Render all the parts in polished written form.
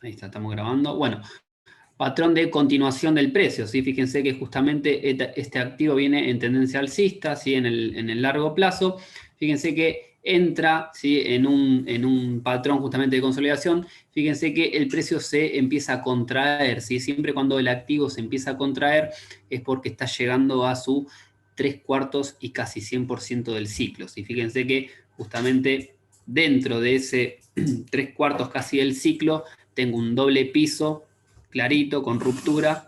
Ahí está, estamos grabando. Bueno, patrón de continuación del precio, ¿sí? Fíjense que justamente este activo viene en tendencia alcista, ¿sí? En el largo plazo. Fíjense que entra, ¿sí? en un patrón justamente de consolidación. Fíjense que el precio se empieza a contraer, ¿sí? Siempre cuando el activo se empieza a contraer es porque está llegando a su 3/4 y casi 100% del ciclo, ¿sí? Fíjense que justamente dentro de ese 3/4 casi del ciclo tengo un doble piso clarito, con ruptura,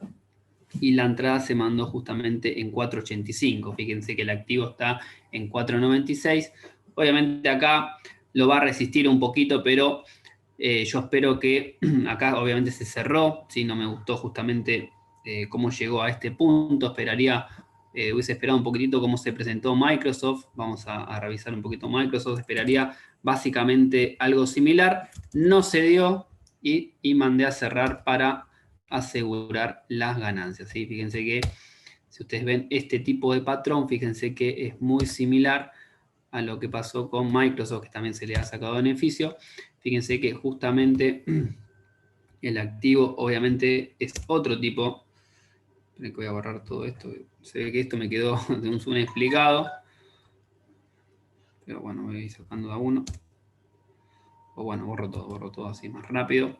y la entrada se mandó justamente en 4.85. Fíjense que el activo está en 4.96. Obviamente acá lo va a resistir un poquito, pero yo espero que acá obviamente se cerró, ¿sí? No me gustó justamente cómo llegó a este punto, hubiese esperado un poquitito cómo se presentó Microsoft, vamos a revisar un poquito Microsoft, esperaría básicamente algo similar, no se dio y mandé a cerrar para asegurar las ganancias, ¿sí? Fíjense que si ustedes ven este tipo de patrón, fíjense que es muy similar a lo que pasó con Microsoft, que también se le ha sacado beneficio. Fíjense que justamente el activo obviamente es otro tipo. Esperen que voy a borrar todo esto. Se ve que esto me quedó de un zoom explicado. Pero bueno, voy a ir sacando de a uno. O bueno, borro todo así más rápido.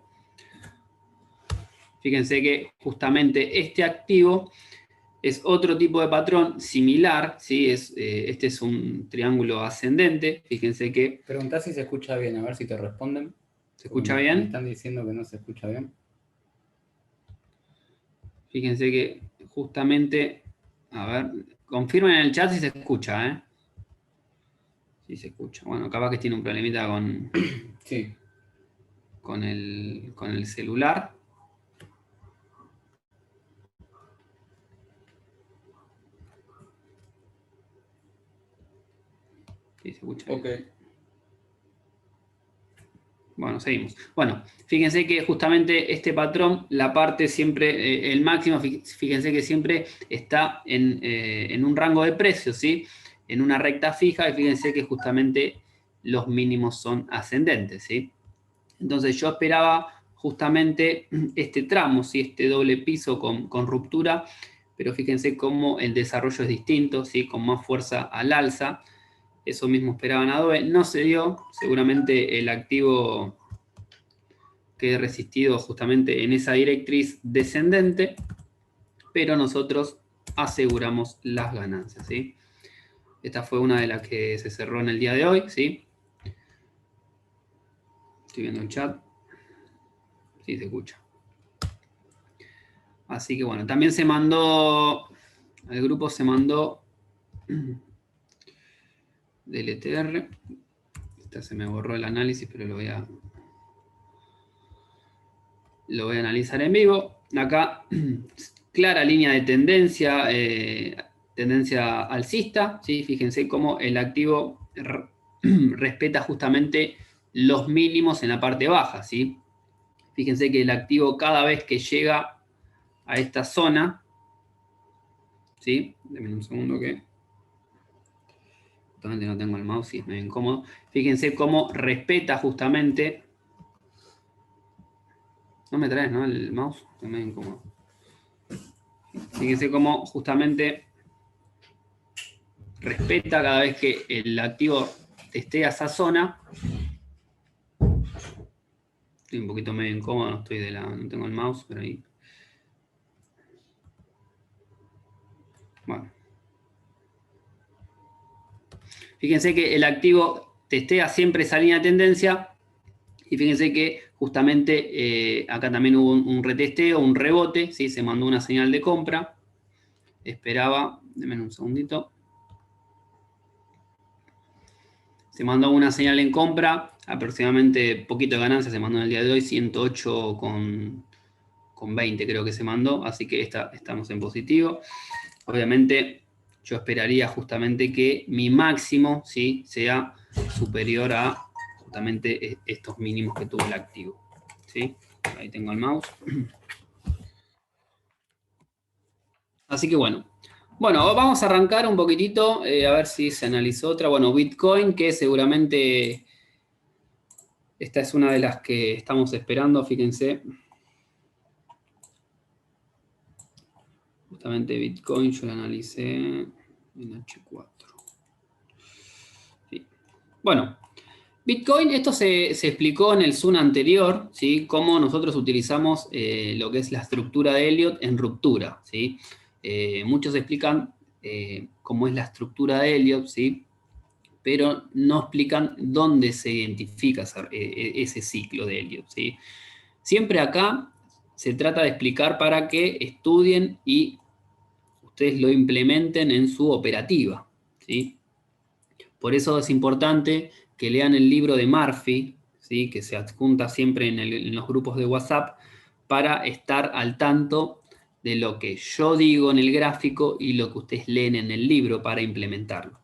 Fíjense que justamente este activo es otro tipo de patrón similar, ¿sí? Este es un triángulo ascendente. Fíjense que... Preguntá si se escucha bien, a ver si te responden. ¿Se escucha Me bien? están diciendo que no se escucha bien. Fíjense que justamente, a ver, confirmen en el chat si se escucha, ¿eh? Si se escucha. Bueno, capaz que tiene un problemita Sí. con el celular. Sí, se escucha bien. Ok. Bueno, seguimos. Bueno, fíjense que justamente este patrón, la parte siempre, el máximo, fíjense que siempre está en un rango de precios, ¿sí? En una recta fija, y fíjense que justamente los mínimos son ascendentes, ¿sí? Entonces yo esperaba justamente este tramo, ¿sí? Este doble piso con ruptura, pero fíjense cómo el desarrollo es distinto, ¿sí? Con más fuerza al alza. Eso mismo esperaban Adobe, no se dio, seguramente el activo quede resistido justamente en esa directriz descendente, pero nosotros aseguramos las ganancias, ¿sí? Esta fue una de las que se cerró en el día de hoy, ¿sí? Estoy viendo el chat. Sí, se escucha. Así que bueno, también se mandó, al grupo se mandó del ETR. Esta se me borró el análisis, pero lo voy a analizar en vivo. Acá, clara línea de tendencia, tendencia alcista, ¿sí? Fíjense cómo el activo respeta justamente los mínimos en la parte baja, ¿sí? Fíjense que el activo cada vez que llega a esta zona, ¿sí? Denme un segundo que actualmente no tengo el mouse y es medio incómodo. Fíjense cómo respeta justamente... No me traes, ¿no? El mouse, es medio incómodo. Fíjense cómo justamente respeta cada vez que el activo esté a esa zona. Estoy un poquito medio incómodo, no tengo el mouse, pero ahí. Bueno. Fíjense que el activo testea siempre esa línea de tendencia. Y fíjense que justamente acá también hubo un retesteo, un rebote, ¿sí? Se mandó una señal de compra. Esperaba, denme un segundito. Se mandó una señal en compra, aproximadamente poquito de ganancia se mandó en el día de hoy, 108,20 creo que se mandó, así que estamos en positivo. Obviamente yo esperaría justamente que mi máximo, ¿sí? Sea superior a justamente estos mínimos que tuvo el activo, ¿sí? Ahí tengo el mouse. Así que bueno. Bueno, vamos a arrancar un poquitito, a ver si se analizó otra. Bueno, Bitcoin, que seguramente Esta es una de las que estamos esperando, fíjense. Justamente Bitcoin yo la analicé en H4. Sí. Bueno, Bitcoin, esto se explicó en el Zoom anterior, ¿sí? Cómo nosotros utilizamos lo que es la estructura de Elliott en ruptura, ¿sí? Muchos explican cómo es la estructura de Elliott, ¿sí? Pero no explican dónde se identifica ese ciclo de Elliott, ¿sí? Siempre acá se trata de explicar para que estudien y ustedes lo implementen en su operativa, ¿sí? Por eso es importante que lean el libro de Murphy, ¿sí? Que se adjunta siempre en los grupos de WhatsApp, para estar al tanto de lo que yo digo en el gráfico y lo que ustedes leen en el libro para implementarlo,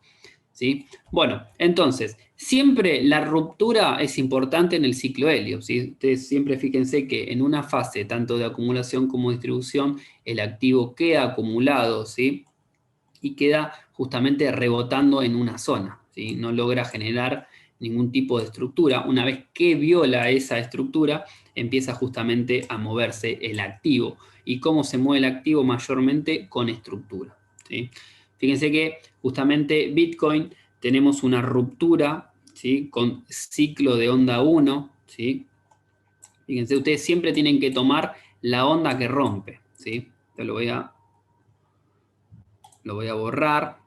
¿sí? Bueno, entonces, siempre la ruptura es importante en el ciclo Elliott, ¿sí? Ustedes siempre fíjense que en una fase tanto de acumulación como distribución, el activo queda acumulado, ¿sí? Y queda justamente rebotando en una zona, ¿sí? No logra generar ningún tipo de estructura. Una vez que viola esa estructura, empieza justamente a moverse el activo. ¿Y cómo se mueve el activo? Mayormente con estructura, ¿sí? Fíjense que justamente Bitcoin tenemos una ruptura, ¿sí? Con ciclo de onda 1, ¿sí? Fíjense, ustedes siempre tienen que tomar la onda que rompe, ¿sí? Te lo voy a borrar,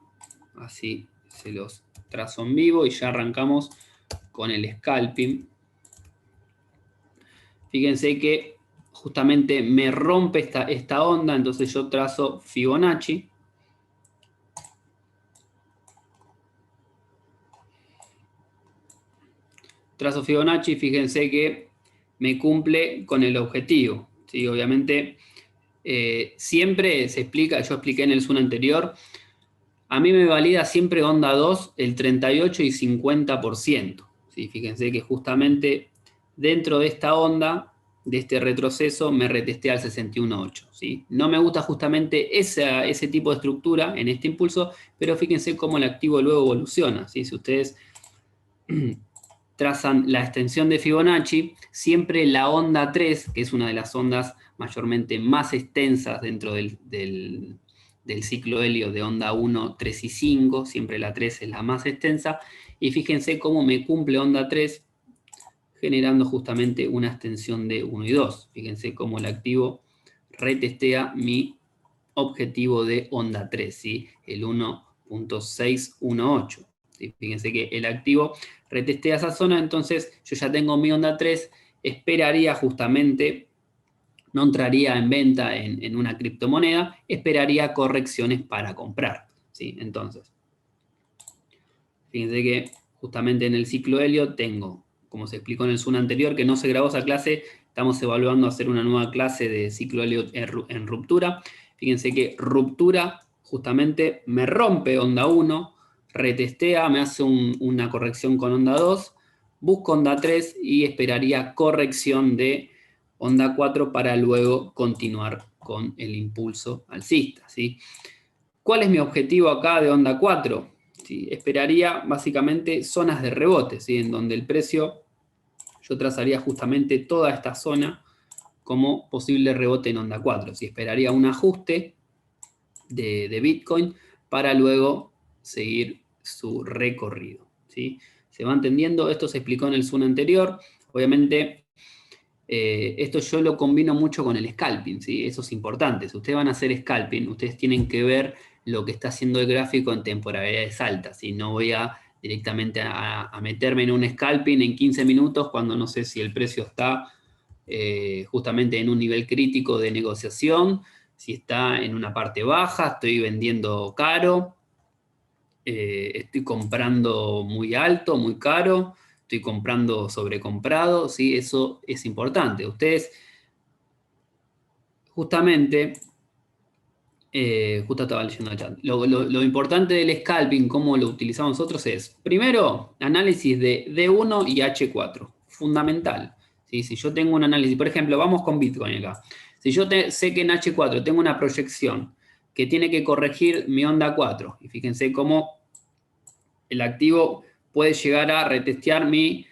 así se los trazo en vivo y ya arrancamos con el scalping. Fíjense que justamente me rompe esta onda, entonces yo trazo Fibonacci. Trazo Fibonacci, fíjense que me cumple con el objetivo, ¿sí? Obviamente, siempre se explica, yo expliqué en el Zoom anterior, a mí me valida siempre onda 2 el 38 y 50%. ¿Sí? Fíjense que justamente dentro de esta onda, de este retroceso, me retestea al 61.8. ¿Sí? No me gusta justamente ese tipo de estructura en este impulso, pero fíjense cómo el activo luego evoluciona. ¿Sí? Si ustedes trazan la extensión de Fibonacci, siempre la onda 3, que es una de las ondas mayormente más extensas dentro del ciclo Elliott de onda 1, 3 y 5, siempre la 3 es la más extensa, y fíjense cómo me cumple onda 3 generando justamente una extensión de 1 y 2. Fíjense cómo el activo retestea mi objetivo de onda 3, ¿sí? El 1.618. ¿Sí? Fíjense que el activo retestea esa zona, entonces yo ya tengo mi onda 3, esperaría justamente, no entraría en venta en una criptomoneda, esperaría correcciones para comprar, ¿sí? Entonces, fíjense que justamente en el ciclo Elliott tengo, como se explicó en el Zoom anterior, que no se grabó esa clase, estamos evaluando hacer una nueva clase de ciclo Elliott en ruptura. Fíjense que ruptura justamente me rompe onda 1, retestea, me hace una corrección con onda 2, busco onda 3 y esperaría corrección de onda 4 para luego continuar con el impulso alcista, ¿sí? ¿Cuál es mi objetivo acá de onda 4? ¿Sí? Esperaría básicamente zonas de rebote, ¿sí? En donde el precio, yo trazaría justamente toda esta zona como posible rebote en onda 4. ¿Sí? Esperaría un ajuste de Bitcoin para luego seguir su recorrido, ¿sí? ¿Se va entendiendo? Esto se explicó en el Zoom anterior. Obviamente, esto yo lo combino mucho con el scalping, ¿sí? Eso es importante. Si ustedes van a hacer scalping, ustedes tienen que ver lo que está haciendo el gráfico en temporalidades altas. ¿Sí? No voy a directamente a meterme en un scalping en 15 minutos cuando no sé si el precio está justamente en un nivel crítico de negociación, si está en una parte baja, estoy vendiendo caro, estoy comprando muy alto, muy caro, estoy comprando sobrecomprado, ¿sí? Eso es importante. Ustedes, justamente, justo estaba leyendo el chat, lo importante del scalping, cómo lo utilizamos nosotros es, primero, análisis de D1 y H4, fundamental. ¿Sí? Si yo tengo un análisis, por ejemplo, vamos con Bitcoin acá. Si yo sé que en H4 tengo una proyección que tiene que corregir mi onda 4, y fíjense cómo el activo puede llegar a retestear mi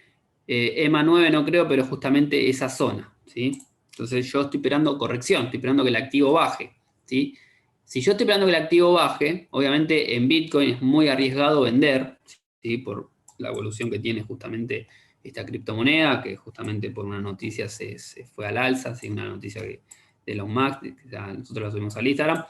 EMA 9 no creo, pero justamente esa zona, ¿sí? Entonces yo estoy esperando corrección, estoy esperando que el activo baje, ¿sí? Si yo estoy esperando que el activo baje, obviamente en Bitcoin es muy arriesgado vender, ¿sí? Por la evolución que tiene justamente esta criptomoneda, que justamente por una noticia se fue al alza, ¿sí? Una noticia de Elon Musk, que nosotros la subimos al Instagram.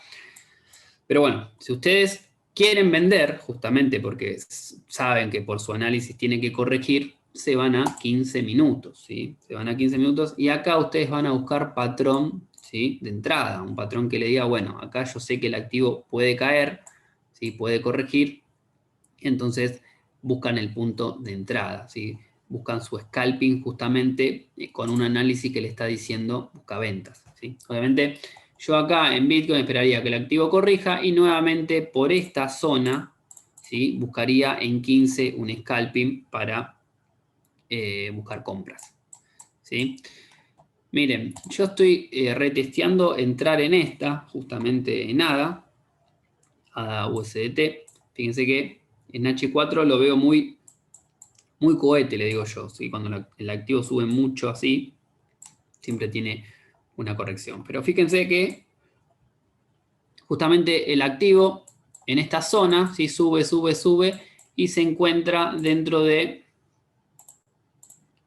Pero bueno, si ustedes quieren vender, justamente porque saben que por su análisis tienen que corregir, se van a 15 minutos, ¿sí? Se van a 15 minutos y acá ustedes van a buscar patrón, ¿sí? De entrada, un patrón que le diga, bueno, acá yo sé que el activo puede caer, ¿sí? Puede corregir, entonces buscan el punto de entrada, ¿sí? Buscan su scalping justamente con un análisis que le está diciendo busca ventas, ¿sí? Obviamente yo acá en Bitcoin esperaría que el activo corrija y nuevamente por esta zona, ¿sí? Buscaría en 15 un scalping para buscar compras, ¿sí? Miren, yo estoy retesteando entrar en esta, justamente en ADA, ADA USDT. Fíjense que en H4 lo veo muy cohete, le digo yo, ¿sí? Cuando el activo sube mucho así, siempre tiene una corrección. Pero fíjense que justamente el activo en esta zona, ¿sí? Sube, sube, sube y se encuentra dentro de,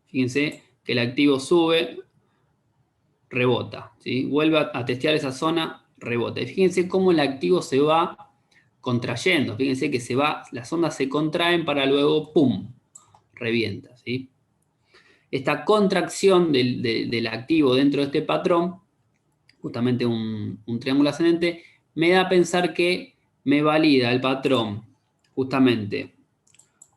fíjense que el activo sube, rebota, ¿sí? Vuelve a testear esa zona, rebota. Y fíjense cómo el activo se va contrayendo, fíjense que se va, las ondas se contraen para luego, ¡pum!, revienta, ¿sí? Esta contracción del activo dentro de este patrón, justamente un triángulo ascendente, me da a pensar que me valida el patrón, justamente,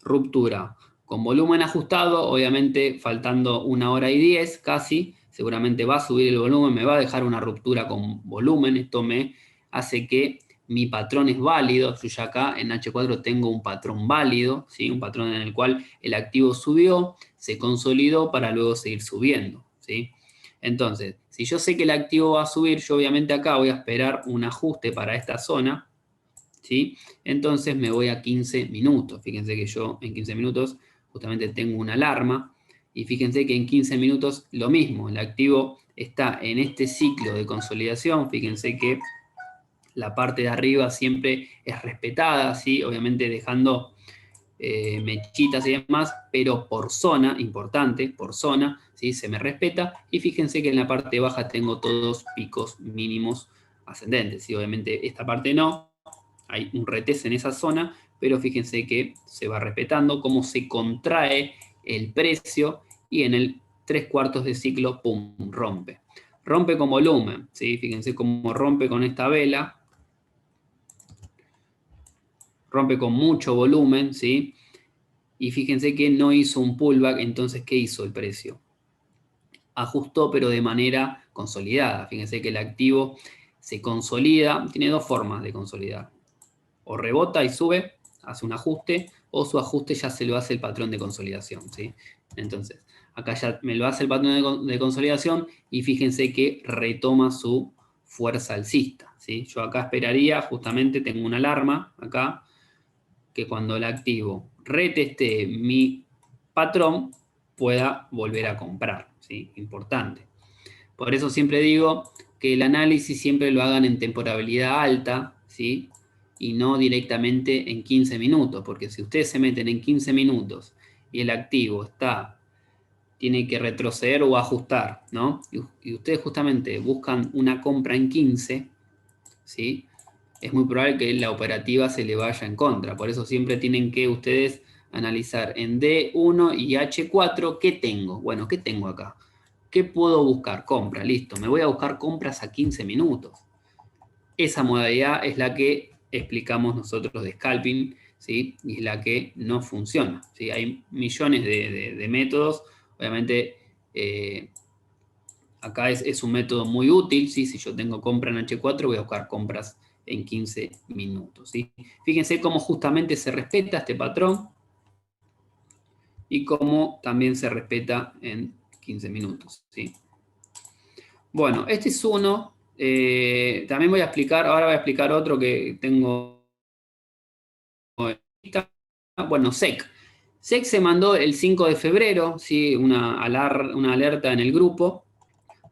ruptura con volumen ajustado, obviamente faltando 1 hora y 10 casi, seguramente va a subir el volumen, me va a dejar una ruptura con volumen, esto me hace que mi patrón es válido, yo ya acá en H4 tengo un patrón válido, ¿sí? Un patrón en el cual el activo subió, se consolidó para luego seguir subiendo, ¿sí? Entonces, si yo sé que el activo va a subir, yo obviamente acá voy a esperar un ajuste para esta zona, ¿sí? Entonces me voy a 15 minutos. Fíjense que yo en 15 minutos justamente tengo una alarma y fíjense que en 15 minutos lo mismo, el activo está en este ciclo de consolidación, fíjense que la parte de arriba siempre es respetada, ¿sí? Obviamente dejando mechitas y demás, pero por zona, importante, por zona, ¿sí? Se me respeta y fíjense que en la parte baja tengo todos picos mínimos ascendentes, ¿sí? Obviamente esta parte no, hay un retest en esa zona, pero fíjense que se va respetando, cómo se contrae el precio y en el 3/4 de ciclo, pum, rompe. Rompe con volumen, ¿sí? Fíjense cómo rompe con esta vela, rompe con mucho volumen, ¿sí? Y fíjense que no hizo un pullback, entonces, ¿qué hizo el precio? Ajustó, pero de manera consolidada. Fíjense que el activo se consolida, tiene dos formas de consolidar. O rebota y sube, hace un ajuste, o su ajuste ya se lo hace el patrón de consolidación, ¿sí? Entonces, acá ya me lo hace el patrón de consolidación y fíjense que retoma su fuerza alcista, ¿sí? Yo acá esperaría, justamente tengo una alarma acá, que cuando el activo reteste mi patrón pueda volver a comprar, ¿sí? Importante. Por eso siempre digo que el análisis siempre lo hagan en temporalidad alta, ¿sí? Y no directamente en 15 minutos, porque si ustedes se meten en 15 minutos y el activo tiene que retroceder o ajustar, ¿no? Y ustedes justamente buscan una compra en 15, ¿sí? Es muy probable que la operativa se le vaya en contra. Por eso siempre tienen que ustedes analizar en D1 y H4 qué tengo. Bueno, ¿qué tengo acá? ¿Qué puedo buscar? Compra, listo. Me voy a buscar compras a 15 minutos. Esa modalidad es la que explicamos nosotros de scalping, ¿sí? Y es la que no funciona, ¿sí? Hay millones de métodos. Obviamente, acá es un método muy útil, ¿sí? Si yo tengo compra en H4, voy a buscar compras en 15 minutos, ¿sí? Fíjense cómo justamente se respeta este patrón y cómo también se respeta en 15 minutos, ¿sí? Bueno, este es uno. También voy a explicar, ahora voy a explicar otro que tengo. Bueno, SEC. SEC se mandó el 5 de febrero, ¿sí? Una alerta en el grupo.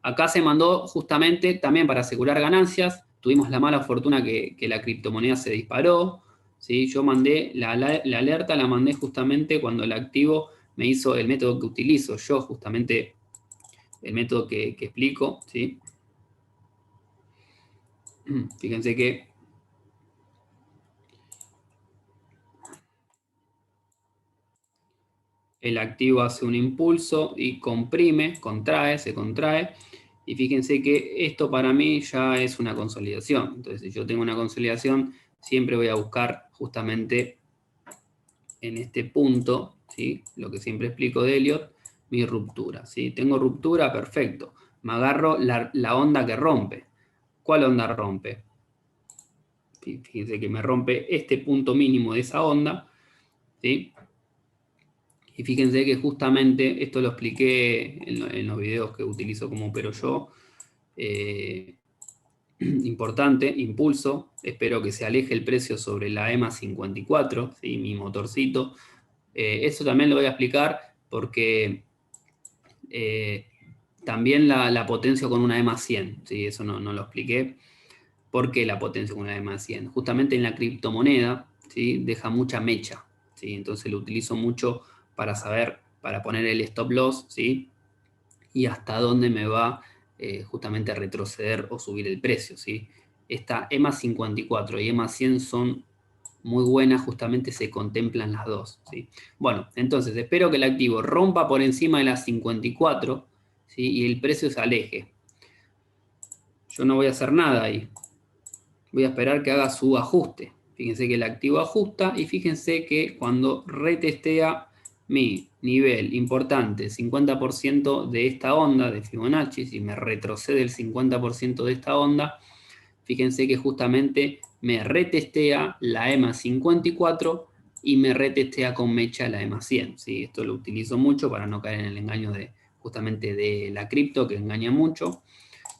Acá se mandó justamente también para asegurar ganancias. Tuvimos la mala fortuna que la criptomoneda se disparó, ¿sí? Yo mandé la alerta, la mandé justamente cuando el activo me hizo el método que utilizo. Yo justamente el método que explico, ¿sí? Fíjense que el activo hace un impulso y comprime, contrae, se contrae. Y fíjense que esto para mí ya es una consolidación. Entonces, si yo tengo una consolidación, siempre voy a buscar justamente en este punto, ¿sí? Lo que siempre explico de Elliott, mi ruptura. ¿Sí? Tengo ruptura, perfecto. Me agarro la onda que rompe. ¿Cuál onda rompe? Fíjense que me rompe este punto mínimo de esa onda, ¿sí? Y fíjense que justamente esto lo expliqué en los videos que utilizo como opero yo. Importante, impulso. Espero que se aleje el precio sobre la EMA 54, ¿sí? Mi motorcito. Eso también lo voy a explicar porque también la potencio con una EMA 100, ¿sí? Eso no lo expliqué. ¿Por qué la potencio con una EMA 100? Justamente en la criptomoneda, ¿sí? Deja mucha mecha, ¿sí? Entonces lo utilizo mucho para saber, para poner el stop loss, ¿sí? Y hasta dónde me va justamente a retroceder o subir el precio, ¿sí? Esta EMA 54 y EMA 100 son muy buenas, justamente se contemplan las dos, ¿sí? Bueno, entonces espero que el activo rompa por encima de las 54, ¿sí? Y el precio se aleje. Yo no voy a hacer nada ahí. Voy a esperar que haga su ajuste. Fíjense que el activo ajusta y fíjense que cuando retestea mi nivel importante, 50% de esta onda de Fibonacci, si me retrocede el 50% de esta onda, fíjense que justamente me retestea la EMA 54 y me retestea con mecha la EMA 100. ¿Sí? Esto lo utilizo mucho para no caer en el engaño de justamente de la cripto, que engaña mucho.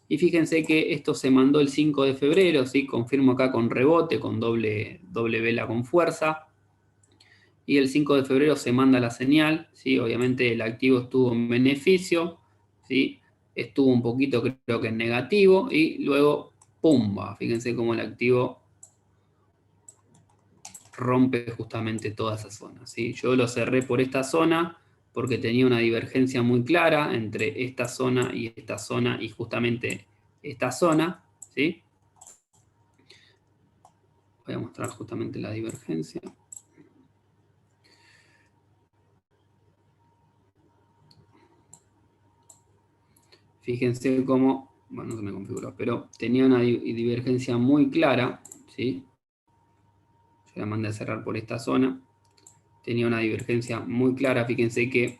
Y fíjense que esto se mandó el 5 de febrero, ¿sí? Confirmo acá con rebote, con doble vela con fuerza. Y el 5 de febrero se manda la señal, ¿sí? Obviamente el activo estuvo en beneficio, ¿sí? Estuvo un poquito, creo que en negativo, y luego, ¡pumba! Fíjense cómo el activo rompe justamente toda esa zona, ¿sí? Yo lo cerré por esta zona porque tenía una divergencia muy clara entre esta zona y justamente esta zona, ¿sí? Voy a mostrar justamente la divergencia. Fíjense cómo, bueno, no se me configuró, pero tenía una divergencia muy clara, ¿sí? Yo la mandé a cerrar por esta zona. Tenía una divergencia muy clara. Fíjense que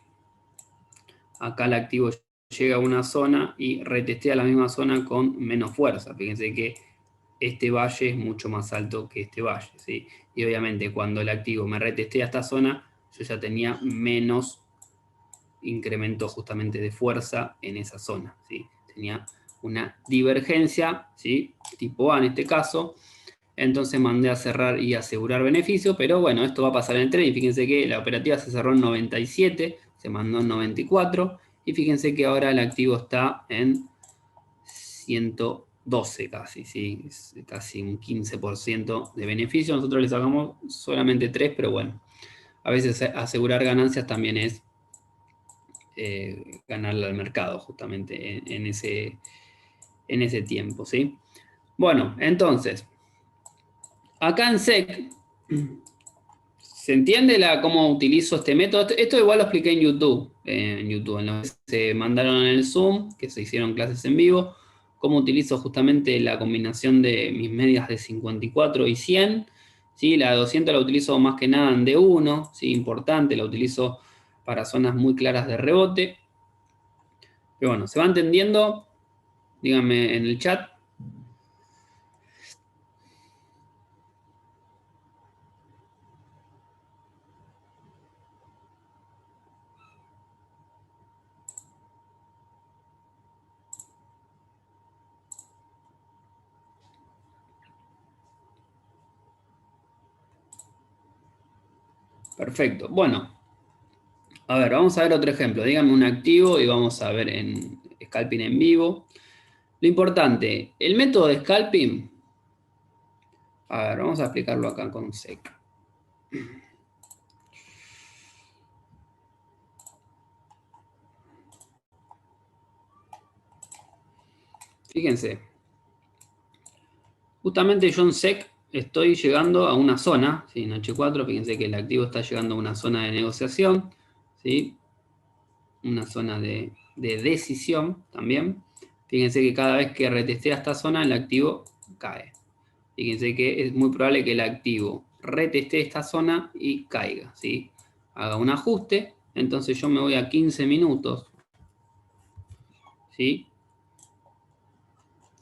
acá el activo llega a una zona y retestea la misma zona con menos fuerza. Fíjense que este valle es mucho más alto que este valle, ¿sí? Y obviamente cuando el activo me retestea esta zona, yo ya tenía menos incremento justamente de fuerza en esa zona, ¿sí? Tenía una divergencia, ¿sí? Tipo A en este caso. Entonces mandé a cerrar y asegurar beneficio, pero bueno, esto va a pasar en el trading. Fíjense que la operativa se cerró en 97, se mandó en 94, y fíjense que ahora el activo está en 112 casi, ¿sí? Es casi un 15% de beneficio. Nosotros le sacamos solamente 3, pero bueno, a veces asegurar ganancias también es ganarle al mercado justamente en ese tiempo, ¿sí? Bueno, entonces, acá en SEC, ¿se entiende cómo utilizo este método? Esto igual lo expliqué en YouTube, en lo que se mandaron en el Zoom, que se hicieron clases en vivo, cómo utilizo justamente la combinación de mis medias de 54 y 100, ¿sí? La de 200 la utilizo más que nada en D1, ¿sí? Importante, la utilizo para zonas muy claras de rebote. Pero bueno, ¿se va entendiendo? Díganme en el chat. Perfecto. Bueno, A ver, vamos a ver otro ejemplo. Díganme un activo y vamos a ver en scalping en vivo. Lo importante, el método de scalping, a ver, vamos a explicarlo acá con SEC. Fíjense, justamente yo en SEC estoy llegando a una zona, ¿sí? En H4, fíjense que el activo está llegando a una zona de negociación, ¿sí? Una zona de decisión también. Fíjense que cada vez que retestea esta zona, el activo cae. Fíjense que es muy probable que el activo retestee esta zona y caiga, ¿sí? Haga un ajuste, entonces yo me voy a 15 minutos, ¿sí?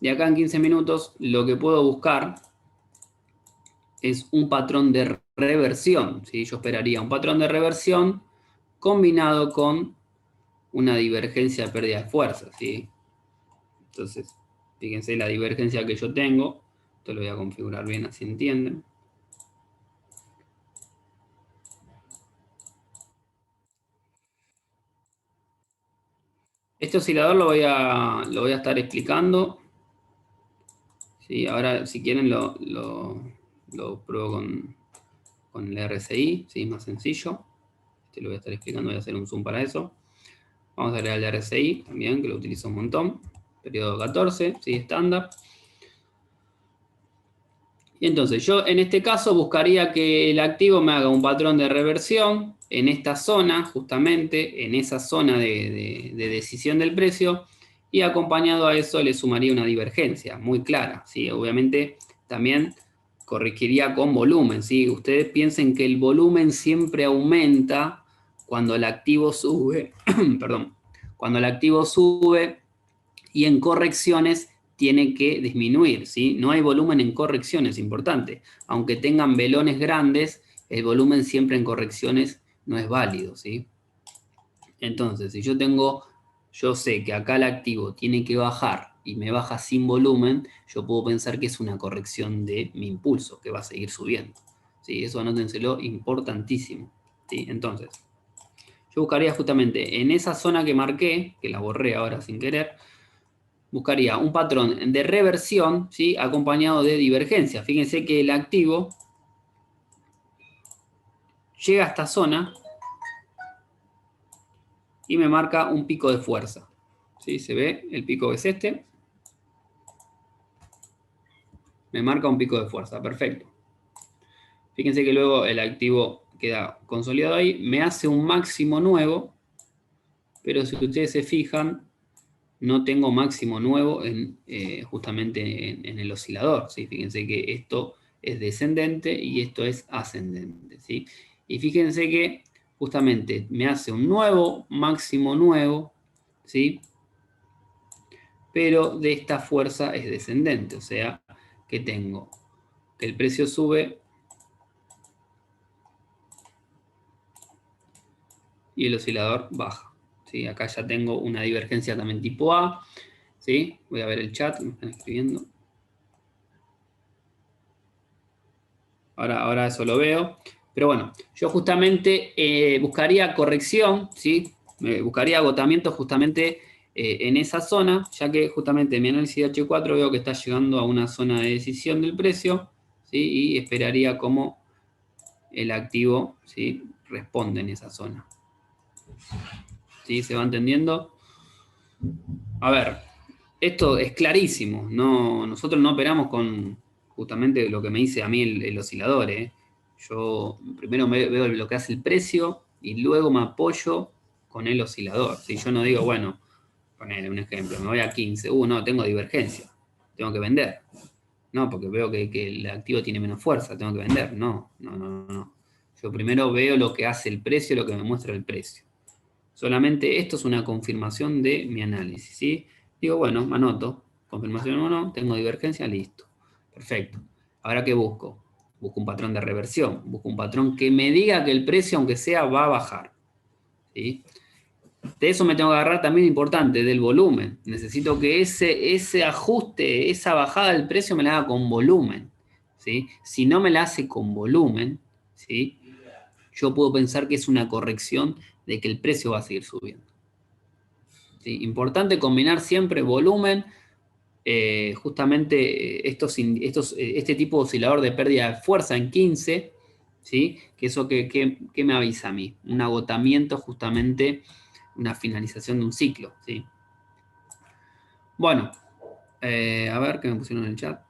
Y acá en 15 minutos lo que puedo buscar es un patrón de reversión, ¿sí? Yo esperaría un patrón de reversión combinado con una divergencia de pérdida de fuerza, ¿sí? Entonces, fíjense la divergencia que yo tengo. Esto lo voy a configurar bien, así entienden. Este oscilador lo voy a estar explicando. ¿Sí? Ahora, si quieren, lo pruebo con el RSI, ¿sí? Más sencillo. Este lo voy a estar explicando, voy a hacer un zoom para eso. Vamos a agregar el RSI también, que lo utilizo un montón. Periodo 14, ¿sí? Estándar. Y entonces yo en este caso buscaría que el activo me haga un patrón de reversión en esta zona, justamente, en esa zona de decisión del precio, y acompañado a eso le sumaría una divergencia muy clara, ¿sí? Obviamente también corregiría con volumen, ¿sí? Ustedes piensen que el volumen siempre aumenta cuando el activo sube, perdón, cuando el activo sube y en correcciones tiene que disminuir, ¿sí? No hay volumen en correcciones, importante. Aunque tengan velones grandes, el volumen siempre en correcciones no es válido, ¿sí? Entonces, si yo sé que acá el activo tiene que bajar y me baja sin volumen, yo puedo pensar que es una corrección de mi impulso, que va a seguir subiendo, ¿sí? Eso anótenselo, importantísimo, ¿sí? Entonces, yo buscaría justamente en esa zona que marqué, que la borré ahora sin querer, buscaría un patrón de reversión, ¿sí? Acompañado de divergencia. Fíjense que el activo llega a esta zona y me marca un pico de fuerza, ¿sí? Se ve, el pico es este. Me marca un pico de fuerza, perfecto. Fíjense que luego el activo queda consolidado ahí, me hace un máximo nuevo, pero si ustedes se fijan, no tengo máximo nuevo justamente en el oscilador, ¿sí? Fíjense que esto es descendente y esto es ascendente, ¿sí? Y fíjense que justamente me hace un nuevo máximo nuevo, ¿sí? Pero de esta fuerza es descendente, o sea que tengo que el precio sube y el oscilador baja, ¿sí? Acá ya tengo una divergencia también tipo A, ¿sí? Voy a ver el chat, me están escribiendo. Ahora eso lo veo. Pero bueno, yo justamente buscaría corrección, ¿sí? Buscaría agotamiento justamente en esa zona, ya que justamente en mi análisis de H4 veo que está llegando a una zona de decisión del precio, ¿sí? Y esperaría cómo el activo, ¿sí? Responde en esa zona. ¿Sí? ¿Se va entendiendo? A ver, esto es clarísimo. Nosotros no operamos con justamente lo que me dice a mí el oscilador, ¿eh? Yo primero veo lo que hace el precio y luego me apoyo con el oscilador. Si yo no digo, bueno, poner un ejemplo, me voy a 15, no, tengo divergencia, tengo que vender. No, porque veo que el activo tiene menos fuerza, tengo que vender. No. Yo primero veo lo que hace el precio, lo que me muestra el precio. Solamente esto es una confirmación de mi análisis, ¿sí? Digo, bueno, me anoto, confirmación 1, tengo divergencia, listo. Perfecto. Ahora, ¿qué busco? Busco un patrón de reversión, busco un patrón que me diga que el precio, aunque sea, va a bajar, ¿sí? De eso me tengo que agarrar también importante, del volumen. Necesito que ese ajuste, esa bajada del precio me la haga con volumen, ¿sí? Si no me la hace con volumen, ¿sí? Yo puedo pensar que es una corrección de que el precio va a seguir subiendo. ¿Sí? Importante combinar siempre volumen, justamente este tipo de oscilador de pérdida de fuerza en 15, ¿sí? Que eso que me avisa a mí, un agotamiento justamente, una finalización de un ciclo, ¿sí? Bueno, a ver qué me pusieron en el chat.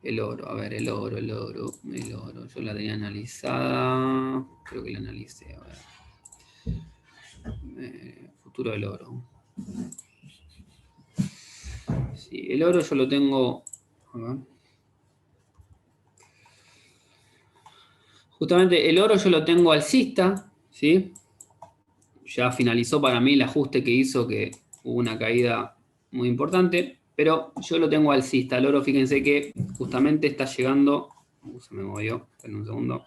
El oro, a ver, el oro. Yo la tenía analizada, creo que la analicé, a ver. Futuro del oro. Sí, el oro yo lo tengo, a ver. Justamente el oro yo lo tengo alcista, ¿sí? Ya finalizó para mí el ajuste que hizo, que hubo una caída muy importante, pero yo lo tengo alcista. El oro, fíjense que justamente está llegando, se me movió, esperen un segundo.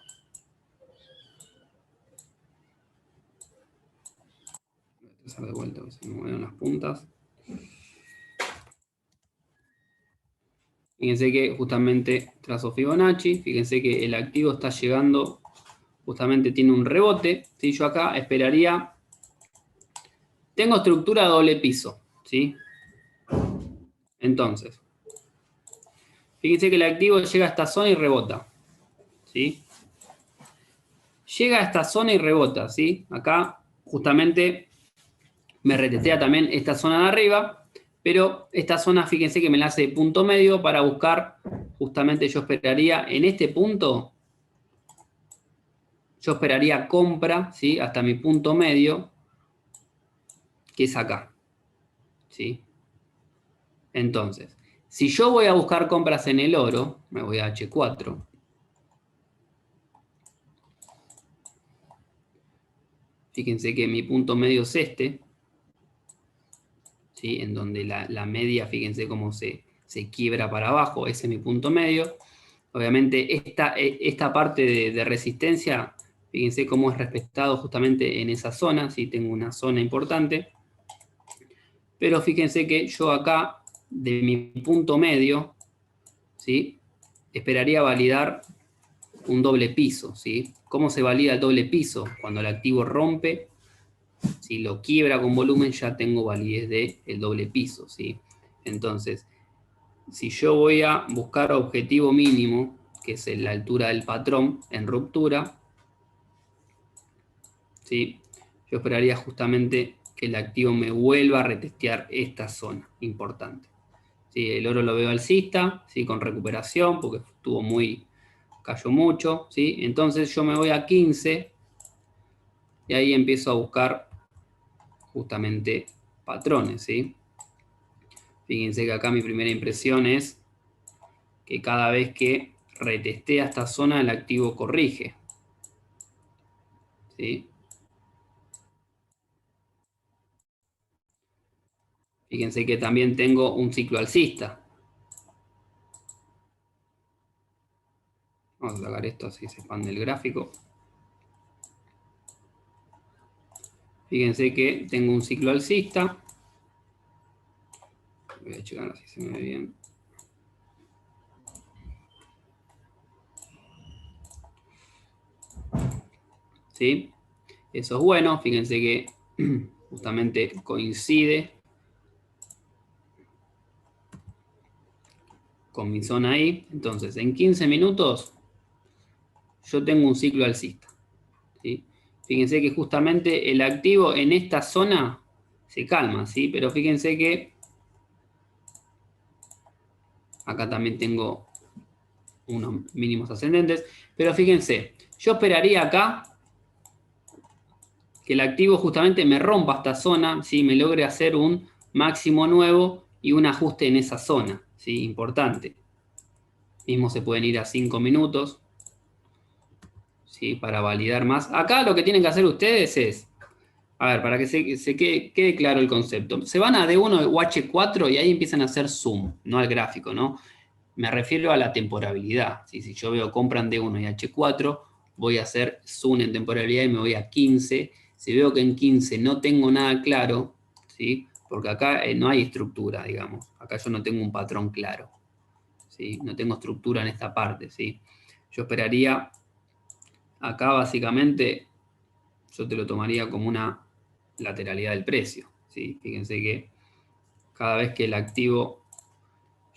Voy a trazar de vuelta, porque se me movieron las puntas. Fíjense que justamente trazo Fibonacci, fíjense que el activo está llegando, justamente tiene un rebote, ¿sí? Yo acá esperaría, tengo estructura doble piso, ¿sí? Entonces, fíjense que el activo llega a esta zona y rebota, ¿sí? Llega a esta zona y rebota, ¿sí? Acá justamente me retetea también esta zona de arriba, pero esta zona, fíjense que me la hace de punto medio para buscar, justamente yo esperaría en este punto, yo esperaría compra, ¿sí? Hasta mi punto medio, que es acá, ¿sí? Entonces, si yo voy a buscar compras en el oro, me voy a H4. Fíjense que mi punto medio es este, ¿sí? En donde la media, fíjense cómo se quiebra para abajo, ese es mi punto medio. Obviamente esta parte de resistencia, fíjense cómo es respetado justamente en esa zona, ¿sí? Tengo una zona importante. Pero fíjense que yo acá, de mi punto medio, ¿sí? Esperaría validar un doble piso, ¿sí? ¿Cómo se valida el doble piso? Cuando el activo rompe, si lo quiebra con volumen, ya tengo validez del doble piso, ¿sí? Entonces, si yo voy a buscar objetivo mínimo, que es la altura del patrón en ruptura, ¿sí? Yo esperaría justamente que el activo me vuelva a retestear esta zona importante. ¿Sí? El oro lo veo alcista, ¿sí? Con recuperación, porque estuvo cayó mucho, ¿sí? Entonces yo me voy a 15 y ahí empiezo a buscar justamente patrones, ¿sí? Fíjense que acá mi primera impresión es que cada vez que retestea esta zona, el activo corrige, ¿sí? Fíjense que también tengo un ciclo alcista. Vamos a sacar esto así se expande el gráfico. Fíjense que tengo un ciclo alcista. Voy a checar si se me ve bien. ¿Sí? Eso es bueno. Fíjense que justamente coincide con mi zona ahí. Entonces, en 15 minutos yo tengo un ciclo alcista, ¿sí? Fíjense que justamente el activo en esta zona se calma, ¿sí? Pero fíjense que acá también tengo unos mínimos ascendentes. Pero fíjense, yo esperaría acá que el activo justamente me rompa esta zona, ¿sí? Me logre hacer un máximo nuevo y un ajuste en esa zona, ¿sí? Importante. Mismo se pueden ir a 5 minutos, ¿sí? Para validar más. Acá lo que tienen que hacer ustedes es, a ver, para que se quede claro el concepto. Se van a D1 o H4 y ahí empiezan a hacer zoom, no al gráfico, ¿no? Me refiero a la temporalidad. ¿Sí? Si yo veo compran D1 y H4, voy a hacer zoom en temporalidad y me voy a 15. Si veo que en 15 no tengo nada claro, ¿sí? Porque acá no hay estructura, digamos. Acá yo no tengo un patrón claro, ¿sí? No tengo estructura en esta parte, ¿sí? Yo esperaría acá básicamente yo te lo tomaría como una lateralidad del precio, ¿sí? Fíjense que cada vez que el activo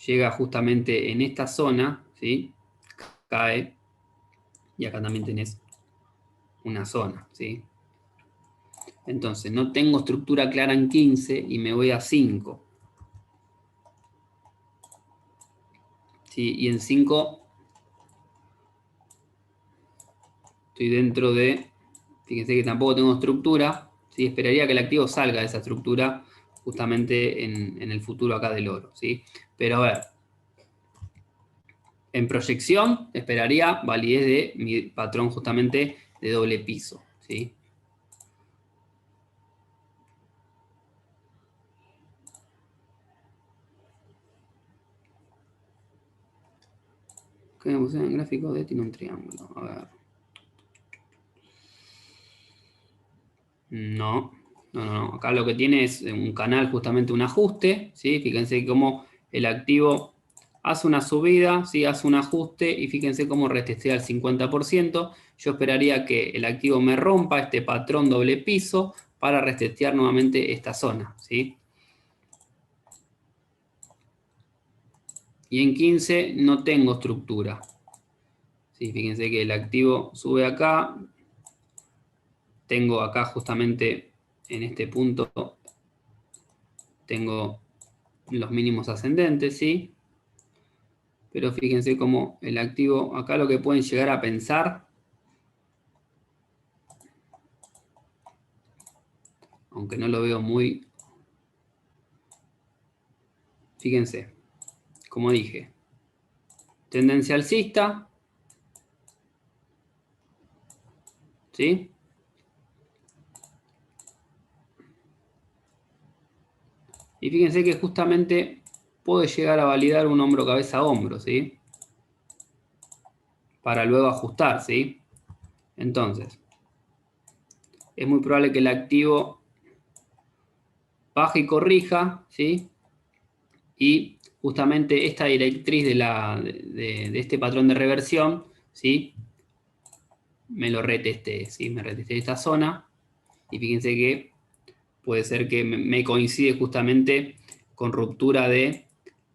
llega justamente en esta zona, ¿sí? Cae, y acá también tenés una zona, ¿sí? Entonces, no tengo estructura clara en 15 y me voy a 5. ¿Sí? Y en 5 estoy dentro de, fíjense que tampoco tengo estructura, ¿sí? Esperaría que el activo salga de esa estructura justamente en el futuro acá del oro, ¿sí? Pero a ver, en proyección esperaría validez de mi patrón justamente de doble piso, ¿sí? ¿Qué me puse en el gráfico de tiene un triángulo? A ver. No, no. Acá lo que tiene es un canal, justamente un ajuste, ¿sí? Fíjense cómo el activo hace una subida, ¿sí? Hace un ajuste y fíjense cómo retestea el 50%. Yo esperaría que el activo me rompa este patrón doble piso para retestear nuevamente esta zona, ¿sí? Y en 15 no tengo estructura. ¿Sí? Fíjense que el activo sube acá. Tengo acá justamente en este punto, tengo los mínimos ascendentes, ¿sí? Pero fíjense cómo el activo, acá lo que pueden llegar a pensar, aunque no lo veo muy, fíjense, como dije, tendencia alcista, ¿sí? Y fíjense que justamente puede llegar a validar un hombro, cabeza, hombro, ¿sí? Para luego ajustar, ¿sí? Entonces, es muy probable que el activo baje y corrija, ¿sí? Y justamente esta directriz de este patrón de reversión, ¿sí? Me lo retesté, ¿sí? Me retesté esta zona y fíjense que puede ser que me coincide justamente con ruptura de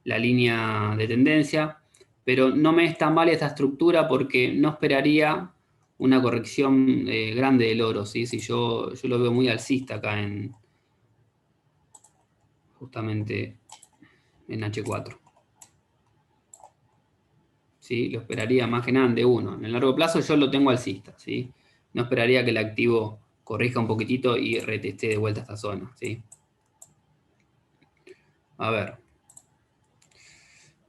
la línea de tendencia, pero no me es tan mal esta estructura porque no esperaría una corrección grande del oro, ¿sí? Si yo lo veo muy alcista acá justamente en H4. ¿Sí? Lo esperaría más que nada de uno. En el largo plazo yo lo tengo alcista, ¿sí? No esperaría que el activo corrija un poquitito y reteste de vuelta esta zona, ¿sí? A ver.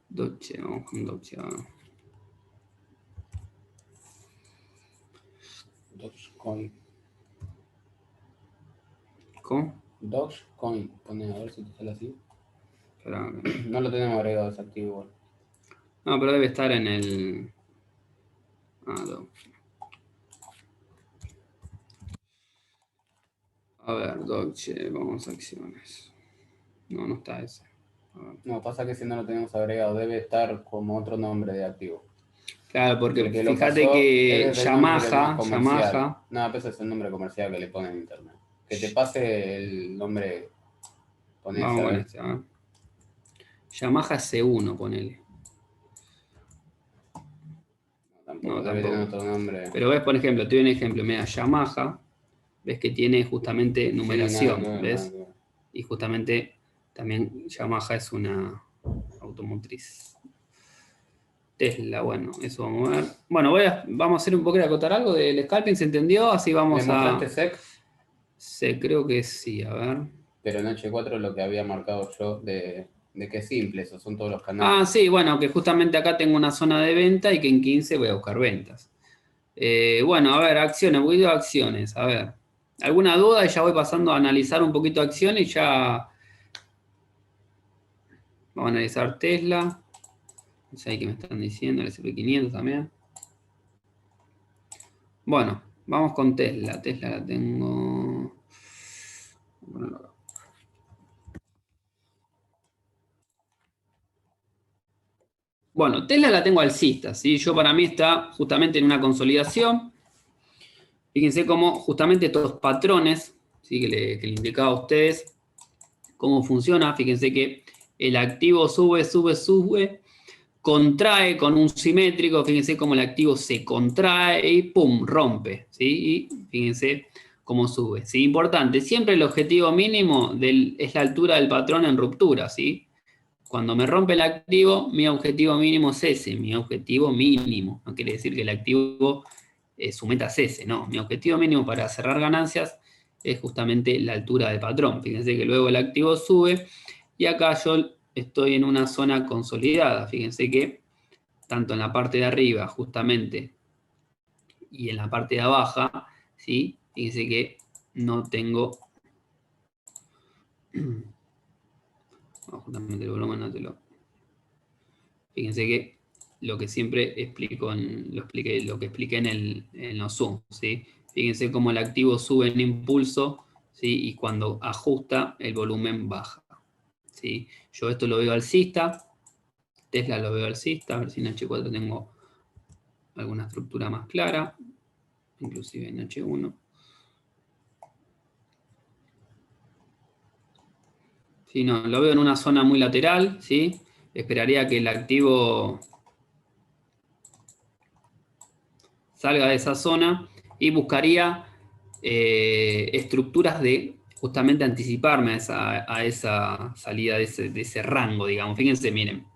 Doge, vamos con Doge. Dogecoin. ¿Cómo? Dogecoin. Pone a ver si te sale así. Espera. No lo tenemos agregado desactivo igual. No, pero debe estar en el... Ah, Doge. A ver, Doge, vamos a acciones. No, no está ese. No, pasa que si no lo tenemos agregado, debe estar como otro nombre de activo. Claro, porque El que lo fíjate pasó que es el nombre comercial. Yamaha, No, pues es el nombre comercial que le pone en internet. Que te pase el nombre, ponés vamos a con ver. este, a ver. Yamaha C1, ponele. Tampoco, No, debe tener tampoco. otro nombre. Pero ves, por ejemplo, te doy un ejemplo, mira, Yamaha, ves que tiene justamente Sí, nada que numeración, ver, nada ¿ves? que ver. Y justamente también Yamaha es una automotriz. Tesla, bueno, eso vamos a ver. Bueno, vamos a hacer un poco de acotar algo del scalping, ¿se entendió? Así ¿Le vamos mostraste a... SEC? Sí, creo que sí, a ver. Pero en H4 lo que había marcado yo de que es simple, esos son todos los canales. Ah, sí, bueno, que justamente acá tengo una zona de venta y que en 15 voy a buscar ventas. Bueno, a ver, acciones, voy a acciones, a ver. ¿Alguna duda? Y ya voy pasando a analizar un poquito acciones y ya vamos a analizar Tesla. No sé qué me están diciendo, el SP500 también. Bueno, vamos con Tesla. Tesla la tengo... Bueno, Tesla la tengo alcista, ¿sí? Yo para mí está justamente en una consolidación. Fíjense cómo justamente estos patrones, ¿sí? que le indicaba a ustedes cómo funciona. Fíjense que el activo sube, sube, sube, contrae con un simétrico. Fíjense cómo el activo se contrae y ¡pum! Rompe. ¿Sí? Y fíjense cómo sube. ¿Sí? Importante, siempre el objetivo mínimo es la altura del patrón en ruptura. ¿Sí? Cuando me rompe el activo, mi objetivo mínimo es ese, mi objetivo mínimo. No quiere decir que el activo su meta es ese, no. Mi objetivo mínimo para cerrar ganancias es justamente la altura del patrón. Fíjense que luego el activo sube y acá yo estoy en una zona consolidada. Fíjense que tanto en la parte de arriba justamente y en la parte de abajo, ¿sí? Fíjense que no tengo... No, justamente el volumen no te lo... Fíjense que lo que siempre explico, lo que expliqué en los Zoom, ¿sí? Fíjense cómo el activo sube en impulso, ¿sí? Y cuando ajusta, el volumen baja, ¿sí? Yo esto lo veo alcista, Tesla lo veo alcista, a ver si en H4 tengo alguna estructura más clara, inclusive en H1. Sí, no, lo veo en una zona muy lateral, ¿sí? Esperaría que el activo salga de esa zona y buscaría estructuras de justamente anticiparme a esa salida de ese rango, digamos. Fíjense, miren.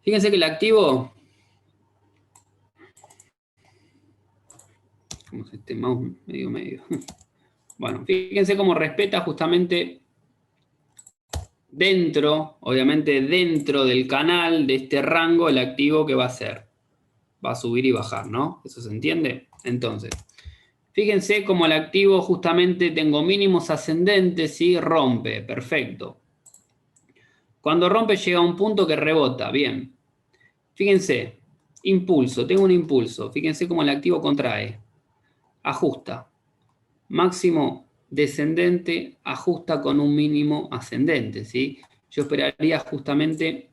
Fíjense que el activo, como si este mouse medio. Bueno, fíjense cómo respeta justamente dentro, obviamente dentro del canal de este rango, el activo que va a hacer. Va a subir y bajar, ¿no? ¿Eso se entiende? Entonces, fíjense cómo el activo justamente tengo mínimos ascendentes y rompe, perfecto. Cuando rompe llega a un punto que rebota, bien. Fíjense, impulso, tengo un impulso. Fíjense cómo el activo contrae, ajusta. Máximo descendente, ajusta con un mínimo ascendente, ¿sí? Yo esperaría justamente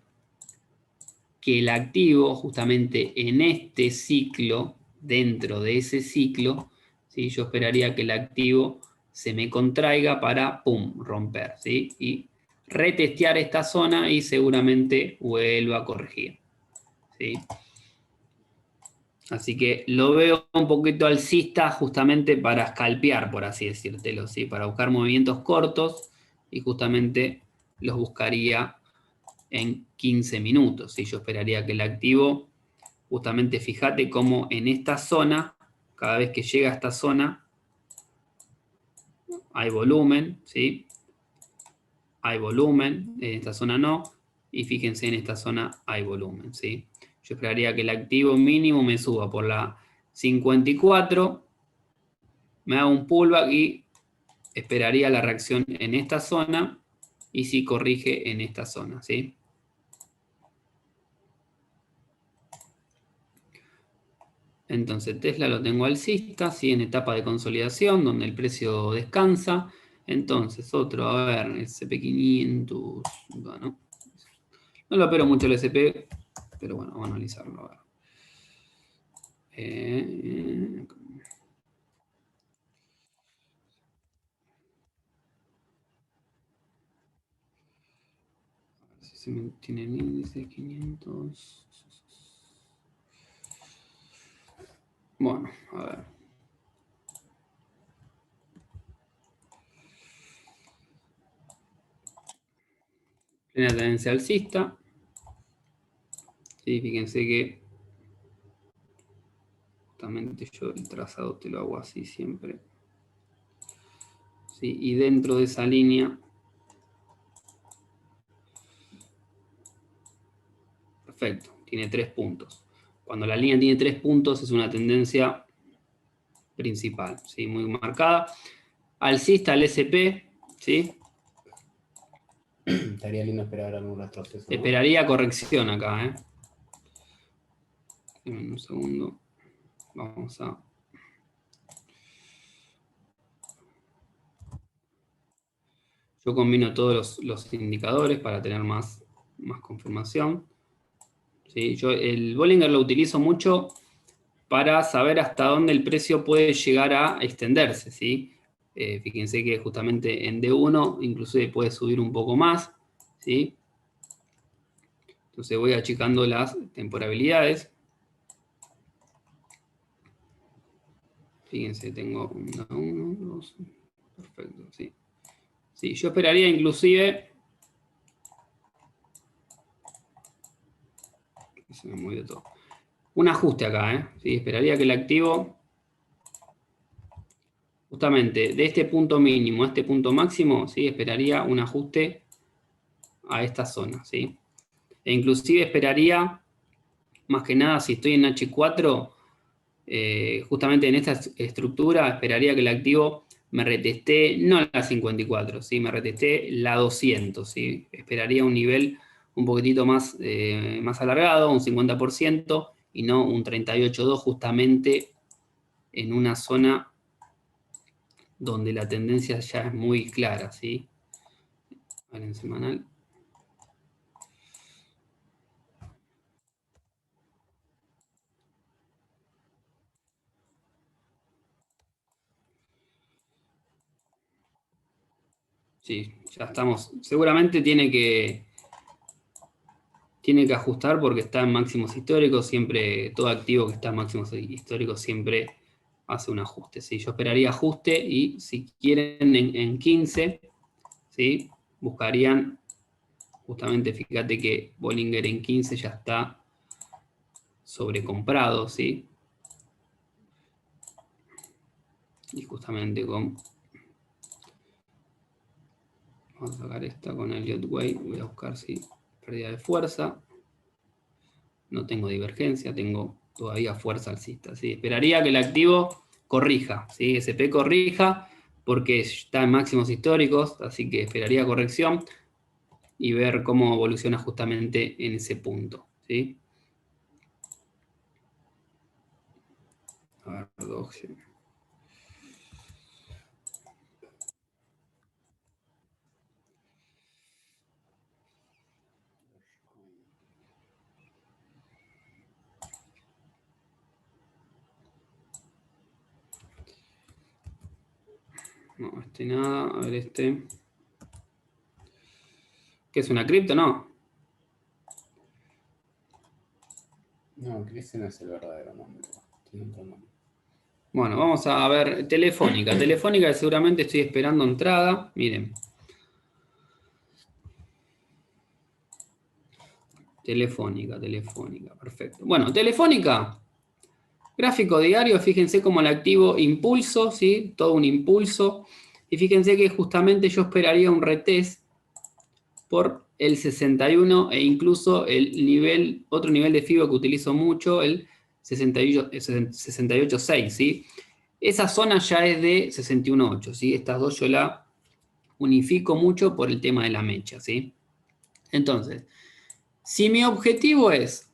que el activo, justamente en este ciclo, dentro de ese ciclo, ¿sí? Yo esperaría que el activo se me contraiga para, ¡pum!, romper, ¿sí? Y retestear esta zona y seguramente vuelva a corregir, ¿sí? Así que lo veo un poquito alcista justamente para scalpear, por así decírtelo, ¿sí? Para buscar movimientos cortos y justamente los buscaría en 15 minutos, ¿sí? Yo esperaría que el activo, justamente fíjate cómo en esta zona, cada vez que llega a esta zona, hay volumen, ¿sí? Hay volumen, en esta zona no, y fíjense en esta zona hay volumen, ¿sí? Yo esperaría que el activo mínimo me suba por la 54, me haga un pullback y esperaría la reacción en esta zona y si corrige en esta zona, ¿sí? Entonces Tesla lo tengo alcista, ¿sí? En etapa de consolidación, donde el precio descansa. Entonces otro, a ver, el SP500, bueno, no lo opero mucho el SP, pero bueno, vamos a analizarlo, a ver. Si se me tiene el índice 500. Bueno, a ver. Plena tendencia alcista. Sí, fíjense que justamente yo el trazado te lo hago así siempre. Sí, y dentro de esa línea, perfecto, tiene 3 puntos. Cuando la línea tiene 3 puntos es una tendencia principal, ¿sí? Muy marcada. Alcista al SP, ¿sí? Estaría lindo esperar algún retroceso, ¿no? Esperaría corrección acá, ¿eh? Un segundo. Vamos a... Yo combino todos los indicadores para tener más confirmación. ¿Sí? Yo el Bollinger lo utilizo mucho para saber hasta dónde el precio puede llegar a extenderse, ¿sí? Fíjense que justamente en D1 inclusive puede subir un poco más, ¿sí? Entonces voy achicando las temporalidades. Fíjense, tengo una, 1, 2, perfecto, sí. Sí, yo esperaría inclusive... Se me movió todo. Un ajuste acá, ¿eh? Sí, esperaría que el activo, justamente de este punto mínimo a este punto máximo, ¿sí? Esperaría un ajuste a esta zona, ¿sí? E inclusive esperaría, más que nada, si estoy en H4, justamente en esta estructura, esperaría que el activo me retesté, no la 54, ¿sí? Me retesté la 200, ¿sí? Esperaría un nivel un poquitito más, más alargado, un 50%, y no un 38,2 justamente en una zona donde la tendencia ya es muy clara, ¿sí? A ver, en semanal. Sí, ya estamos. Seguramente tiene que ajustar porque está en máximos históricos. Siempre, todo activo que está en máximos históricos siempre hace un ajuste, ¿sí? Yo esperaría ajuste y si quieren en 15, ¿sí? Buscarían, justamente fíjate que Bollinger en 15 ya está sobrecomprado, ¿sí? Y justamente con... Vamos a sacar esta con Elliott Wave. Voy a buscar si pérdida de fuerza. No tengo divergencia, tengo todavía fuerza alcista, ¿sí? Esperaría que el activo corrija, ¿sí? SP corrija porque está en máximos históricos, así que esperaría corrección y ver cómo evoluciona justamente en ese punto, ¿sí? A ver, Doge. No, este nada, a ver este. ¿Qué es una cripto? No. No, ese no es el verdadero nombre. Tiene otro nombre. Bueno, vamos a ver Telefónica. Telefónica seguramente estoy esperando entrada. Miren. Telefónica, perfecto. Bueno, Telefónica, gráfico diario, fíjense como el activo impulso, ¿sí? Todo un impulso. Y fíjense que justamente yo esperaría un retest por el 61 e incluso el nivel, otro nivel de FIBO que utilizo mucho, el 68.6, ¿sí? Esa zona ya es de 61.8, ¿sí? Estas dos yo la unifico mucho por el tema de la mecha, ¿sí? Entonces, si mi objetivo es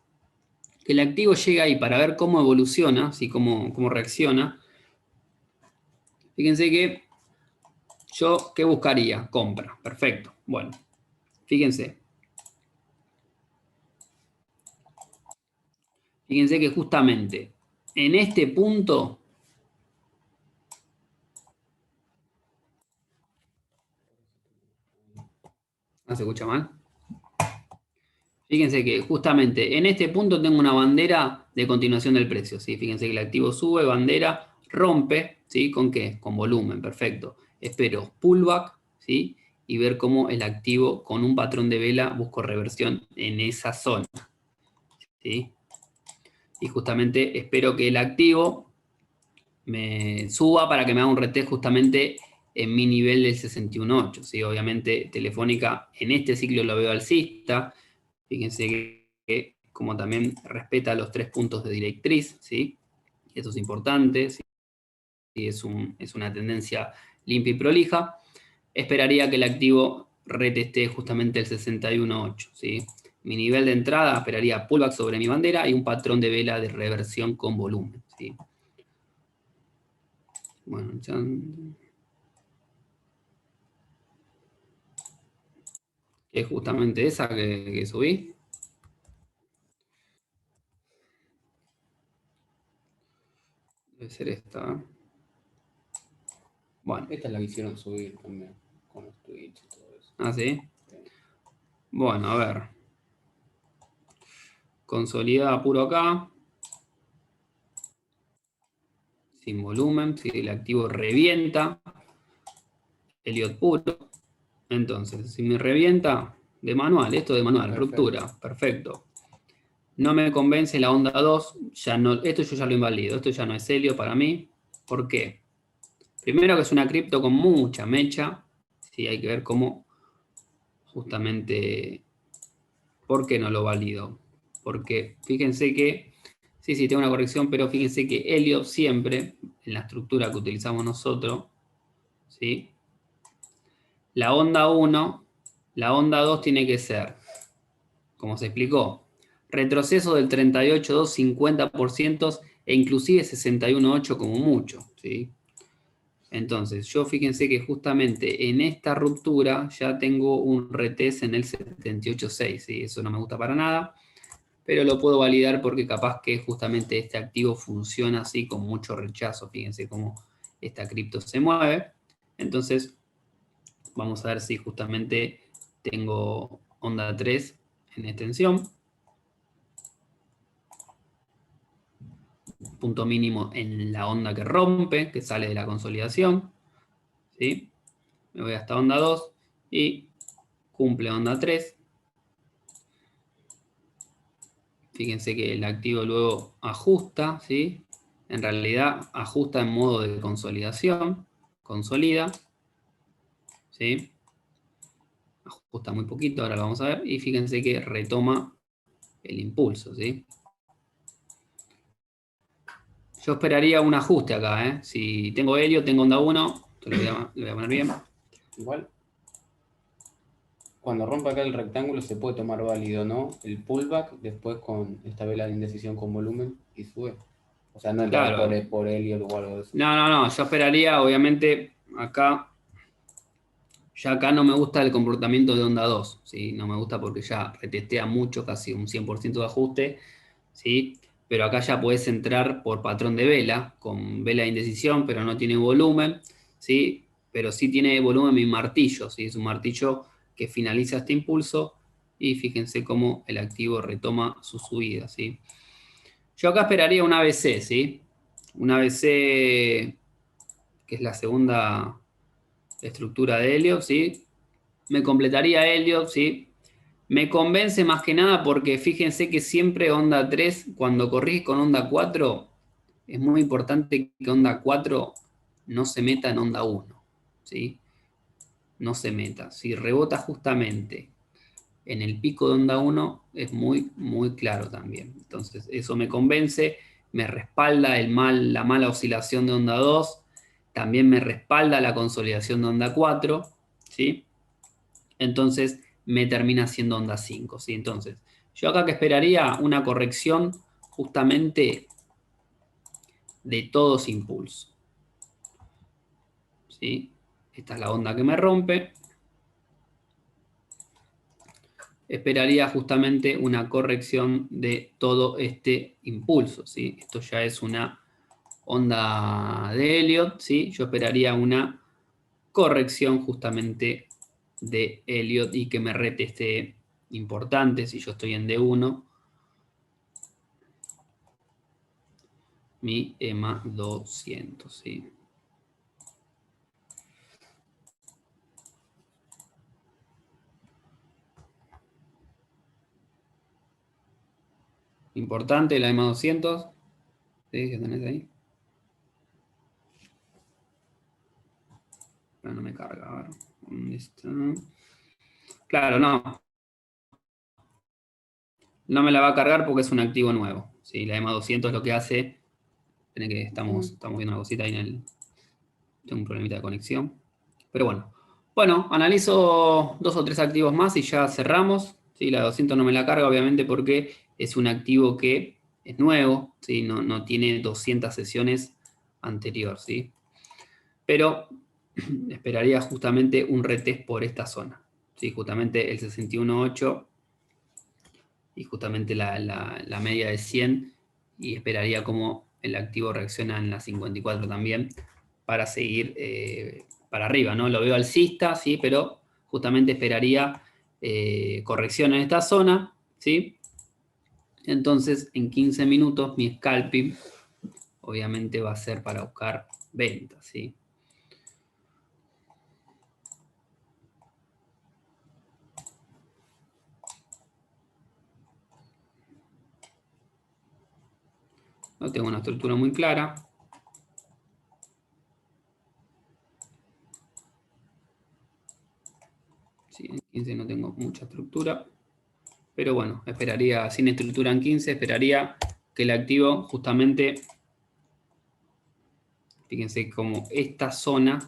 que el activo llegue ahí para ver cómo evoluciona, ¿sí? Cómo reacciona, fíjense que yo, ¿qué buscaría? Compra, perfecto. Bueno, fíjense. Fíjense que justamente en este punto... ¿No se escucha mal? Fíjense que justamente en este punto tengo una bandera de continuación del precio, ¿sí? Fíjense que el activo sube, bandera, rompe, ¿sí? ¿Con qué? Con volumen, perfecto. Espero pullback, ¿sí? Y ver cómo el activo con un patrón de vela busco reversión en esa zona, ¿sí? Y justamente espero que el activo me suba para que me haga un retest justamente en mi nivel del 61.8, ¿sí? Obviamente Telefónica en este ciclo lo veo alcista. Fíjense que como también respeta los 3 puntos de directriz, ¿sí? Eso es importante, ¿sí? Es una tendencia limpia y prolija. Esperaría que el activo reteste justamente el 61.8, ¿sí? Mi nivel de entrada esperaría pullback sobre mi bandera y un patrón de vela de reversión con volumen, ¿sí? Bueno, ya... Es justamente esa que subí. Debe ser esta, ¿eh? Bueno. Esta es la que hicieron subir también, con los tweets y todo eso. ¿Ah, sí? Bueno, a ver. Consolidada puro acá. Sin volumen, si el activo revienta. Elliott puro. Entonces, si me revienta, de manual, esto de manual, Perfecto. ruptura, perfecto. No me convence la onda 2, ya no, esto yo ya lo invalido, esto ya no es helio para mí. ¿Por qué? Primero que es una cripto con mucha mecha, sí, hay que ver cómo justamente, ¿por qué no lo valido? Porque fíjense que, sí, tengo una corrección, pero fíjense que helio siempre, en la estructura que utilizamos nosotros, ¿sí? La onda 1, la onda 2 tiene que ser, como se explicó, retroceso del 38,2, 50% e inclusive 61,8 como mucho, ¿sí? Entonces, yo fíjense que justamente en esta ruptura ya tengo un retest en el 78,6, ¿sí? Eso no me gusta para nada, pero lo puedo validar porque capaz que justamente este activo funciona así con mucho rechazo. Fíjense cómo esta cripto se mueve. Entonces, vamos a ver si justamente tengo onda 3 en extensión. Punto mínimo en la onda que rompe, que sale de la consolidación. ¿Sí? Me voy hasta onda 2 y cumple onda 3. Fíjense que el activo luego ajusta, ¿sí? En realidad ajusta en modo de consolidación, consolida, ¿sí? Ajusta muy poquito, ahora lo vamos a ver, y fíjense que retoma el impulso, ¿sí? Yo esperaría un ajuste acá, ¿eh? Si tengo helio, tengo onda 1, lo voy a poner bien. Igual, cuando rompe acá el rectángulo se puede tomar válido, ¿no? El pullback, después con esta vela de indecisión con volumen y sube. O sea, no entrar Claro. por Elliot o algo de eso. No, yo esperaría, obviamente, acá, ya acá no me gusta el comportamiento de onda 2, ¿sí? No me gusta porque ya retestea mucho, casi un 100% de ajuste, ¿sí? Pero acá ya puedes entrar por patrón de vela, con vela de indecisión, pero no tiene volumen, ¿sí? Pero sí tiene volumen mi martillo, ¿sí? Es un martillo que finaliza este impulso y fíjense cómo el activo retoma su subida, ¿sí? Yo acá esperaría un ABC, ¿sí? Un ABC, que es la segunda estructura de Elliott, ¿sí? Me completaría Elliott, ¿sí? Me convence más que nada porque fíjense que siempre onda 3, cuando corrige con onda 4, es muy importante que onda 4 no se meta en onda 1, ¿sí? No se meta. Si rebota justamente en el pico de onda 1, es muy, muy claro también. Entonces, eso me convence, me respalda la mala oscilación de onda 2, también me respalda la consolidación de onda 4, ¿sí? Entonces, me termina siendo onda 5, ¿sí? Entonces, yo acá que esperaría una corrección justamente de todos impulsos, ¿sí? Esta es la onda que me rompe. Esperaría justamente una corrección de todo este impulso, ¿sí? Esto ya es una onda de Elliott, ¿sí? Yo esperaría una corrección justamente de Elliott y que me rete este importante, si yo estoy en D1, mi EMA 200, ¿sí? Importante la EMA 200, ¿sí? ¿Qué tenés ahí? Pero no me carga, a ver, ¿dónde está? Claro, no. No me la va a cargar porque es un activo nuevo, ¿sí? La EMA 200 lo que hace, estamos viendo una cosita ahí tengo un problemita de conexión. Pero bueno, analizo 2 o 3 activos más y ya cerramos. ¿Sí? La 200 no me la carga, obviamente, porque es un activo que es nuevo, ¿sí? No tiene 200 sesiones anterior, ¿sí? Pero esperaría justamente un retest por esta zona, ¿sí? Justamente el 61.8 y justamente la media de 100 y esperaría como el activo reacciona en la 54 también para seguir para arriba, ¿no? Lo veo alcista, ¿sí? Pero justamente esperaría corrección en esta zona, ¿sí? Entonces, en 15 minutos mi scalping obviamente va a ser para buscar ventas, ¿sí? No tengo una estructura muy clara. Sí, en 15 no tengo mucha estructura. Pero bueno, esperaría, sin estructura en 15, esperaría que el activo justamente, fíjense como esta zona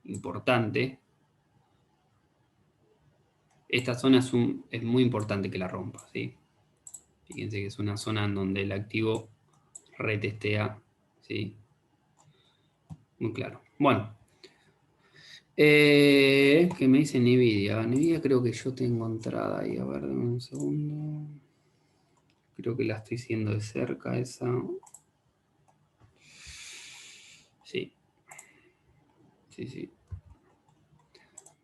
importante, esta zona es muy importante que la rompa, ¿sí? Fíjense que es una zona en donde el activo retestea, ¿sí? Muy claro. Bueno. ¿Qué me dice Nvidia? Nvidia creo que yo tengo entrada ahí. A ver, dame un segundo. Creo que la estoy siguiendo de cerca esa. Sí. Sí, sí.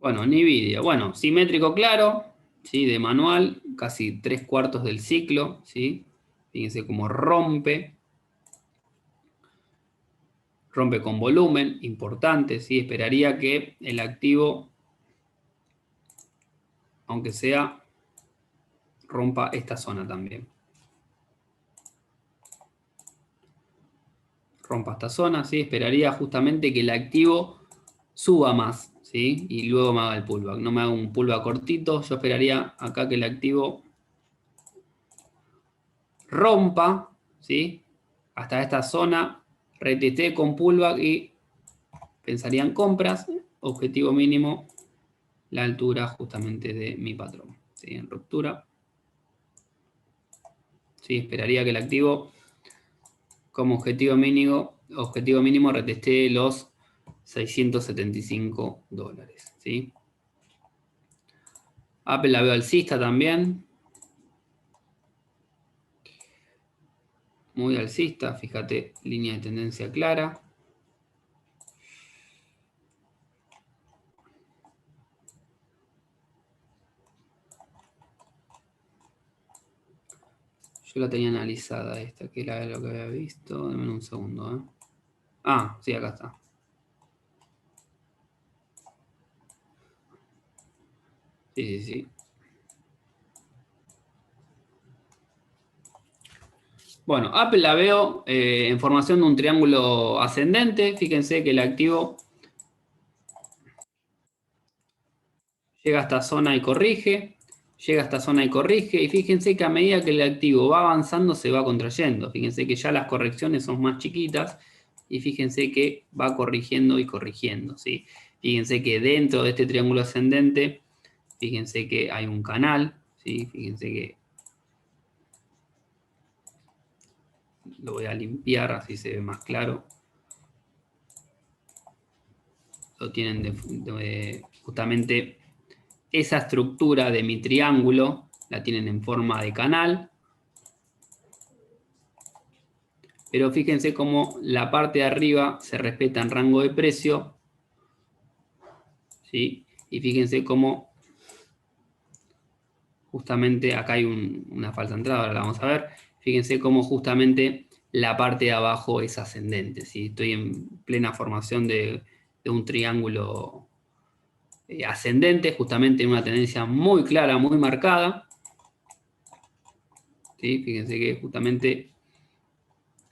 Bueno, Nvidia. Bueno, simétrico claro, ¿sí? De manual, casi 3/4 del ciclo, ¿sí? Fíjense cómo rompe. Rompe con volumen, importante, ¿sí? Esperaría que el activo, aunque sea, rompa esta zona también. Rompa esta zona, ¿sí? Esperaría justamente que el activo suba más, ¿sí? Y luego me haga el pullback. No me haga un pullback cortito. Yo esperaría acá que el activo rompa, ¿sí? Hasta esta zona, retestee con pullback y pensaría en compras. Objetivo mínimo, la altura justamente de mi patrón, ¿sí? En ruptura. ¿Sí? Esperaría que el activo, como objetivo mínimo retestee los $675, ¿sí? Apple la veo alcista también. Muy alcista, fíjate, línea de tendencia clara. Yo la tenía analizada esta, que era lo que había visto. Dame un segundo, ¿eh? Ah, sí, acá está. Sí, sí, sí. Bueno, Apple la veo en formación de un triángulo ascendente. Fíjense que el activo llega a esta zona y corrige. Llega a esta zona y corrige. Y fíjense que a medida que el activo va avanzando, se va contrayendo. Fíjense que ya las correcciones son más chiquitas. Y fíjense que va corrigiendo y corrigiendo, ¿sí? Fíjense que dentro de este triángulo ascendente, fíjense que hay un canal, ¿sí? Fíjense que lo voy a limpiar, así se ve más claro. Lo tienen justamente esa estructura de mi triángulo, la tienen en forma de canal. Pero fíjense cómo la parte de arriba se respeta en rango de precio, ¿sí? Y fíjense cómo justamente acá hay una falsa entrada, ahora la vamos a ver. Fíjense cómo justamente la parte de abajo es ascendente, ¿sí? Estoy en plena formación de un triángulo ascendente, justamente en una tendencia muy clara, muy marcada. ¿Sí? Fíjense que justamente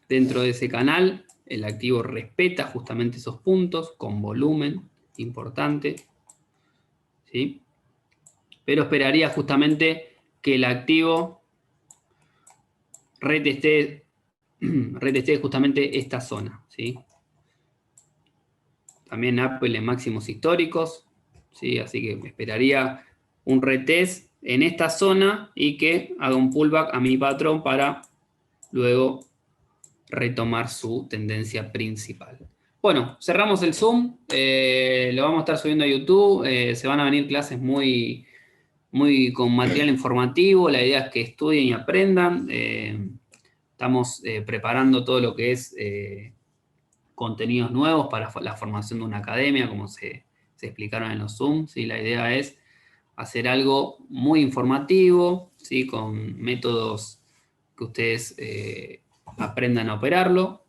dentro de ese canal el activo respeta justamente esos puntos con volumen importante, ¿sí? Pero esperaría justamente que el activo retestee justamente esta zona, ¿sí? También Apple en máximos históricos, ¿sí? Así que esperaría un retest en esta zona y que haga un pullback a mi patrón para luego retomar su tendencia principal. Bueno, cerramos el Zoom, lo vamos a estar subiendo a YouTube, se van a venir clases muy con material informativo, la idea es que estudien y aprendan. estamos preparando todo lo que es contenidos nuevos para la formación de una academia, como se explicaron en los Zoom, ¿sí? La idea es hacer algo muy informativo, ¿sí? Con métodos que ustedes aprendan a operarlo.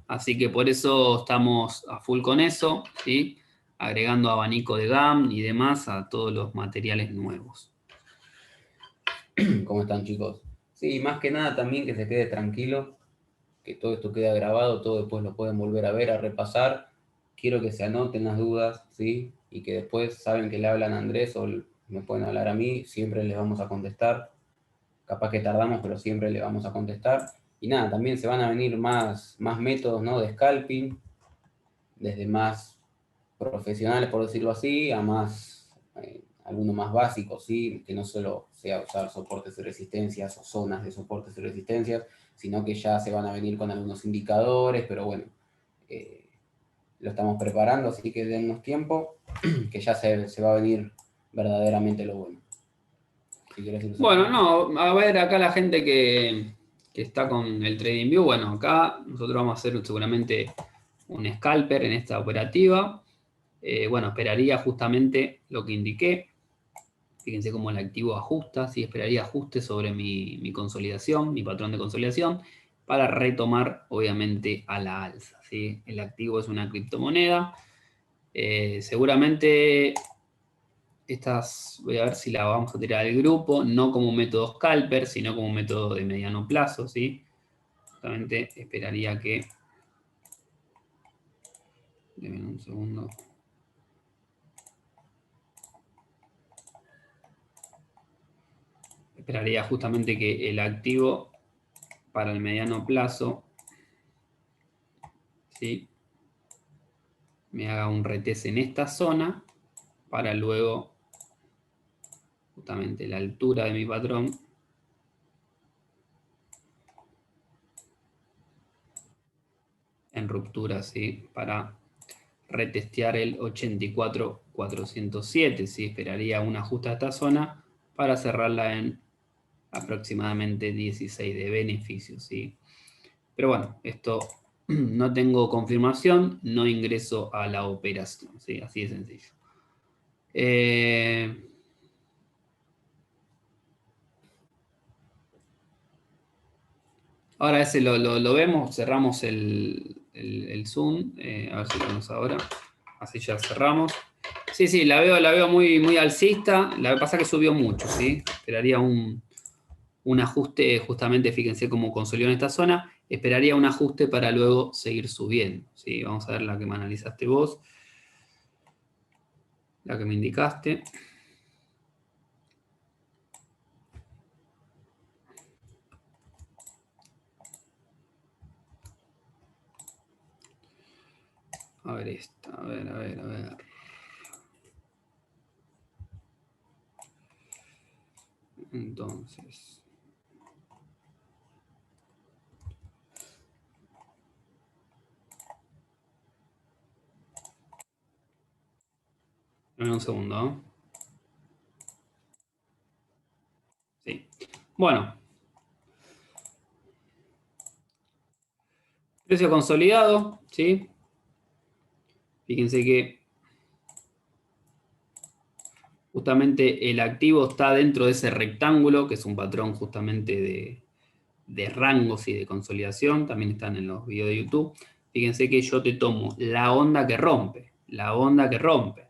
Así que por eso estamos a full con eso, ¿sí? Agregando abanico de GAM y demás a todos los materiales nuevos. ¿Cómo están, chicos? Sí, más que nada también que se quede tranquilo, que todo esto queda grabado, todo después lo pueden volver a ver, a repasar. Quiero que se anoten las dudas, ¿sí? Y que después saben que le hablan a Andrés o me pueden hablar a mí, siempre les vamos a contestar. Capaz que tardamos, pero siempre le vamos a contestar. Y nada, también se van a venir más métodos, ¿no? De scalping, desde más profesionales, por decirlo así, a más, algunos más básicos, ¿sí? Que no solo sea usar soportes y resistencias o zonas de soportes y resistencias, sino que ya se van a venir con algunos indicadores, pero bueno, lo estamos preparando, así que dennos tiempo, que ya se va a venir verdaderamente lo bueno. Si quieres ir Bueno, no, a ver, acá la gente que está con el TradingView, bueno, acá nosotros vamos a hacer seguramente un scalper en esta operativa. Bueno, esperaría justamente lo que indiqué. Fíjense cómo el activo ajusta, ¿sí? Esperaría ajuste sobre mi consolidación, mi patrón de consolidación, para retomar, obviamente, a la alza, ¿sí? El activo es una criptomoneda. Seguramente estas, voy a ver si la vamos a tirar al grupo, no como un método scalper, sino como un método de mediano plazo, ¿sí? Justamente esperaría que... Denme un segundo. Esperaría justamente que el activo para el mediano plazo, ¿sí? Me haga un retest en esta zona para luego justamente la altura de mi patrón en ruptura, ¿sí? Para retestear el 84.407, ¿sí? Esperaría un ajuste a esta zona para cerrarla en aproximadamente 16 de beneficio, ¿sí? Pero bueno, esto no tengo confirmación, no ingreso a la operación, ¿sí? Así de sencillo. Ahora ese lo vemos, cerramos el Zoom, a ver si tenemos ahora, así ya cerramos. Sí, la veo muy alcista, la pasa que subió mucho, ¿sí? Esperaría un ajuste, justamente, fíjense cómo consolidó en esta zona, esperaría un ajuste para luego seguir subiendo, ¿sí? Vamos a ver la que me analizaste vos, la que me indicaste. A ver esta, a ver. Entonces... Dame un segundo, ¿no? Sí. Bueno. Precio consolidado, ¿sí? Fíjense que justamente el activo está dentro de ese rectángulo, que es un patrón justamente de rangos y de consolidación. También están en los videos de YouTube. Fíjense que yo te tomo la onda que rompe. La onda que rompe.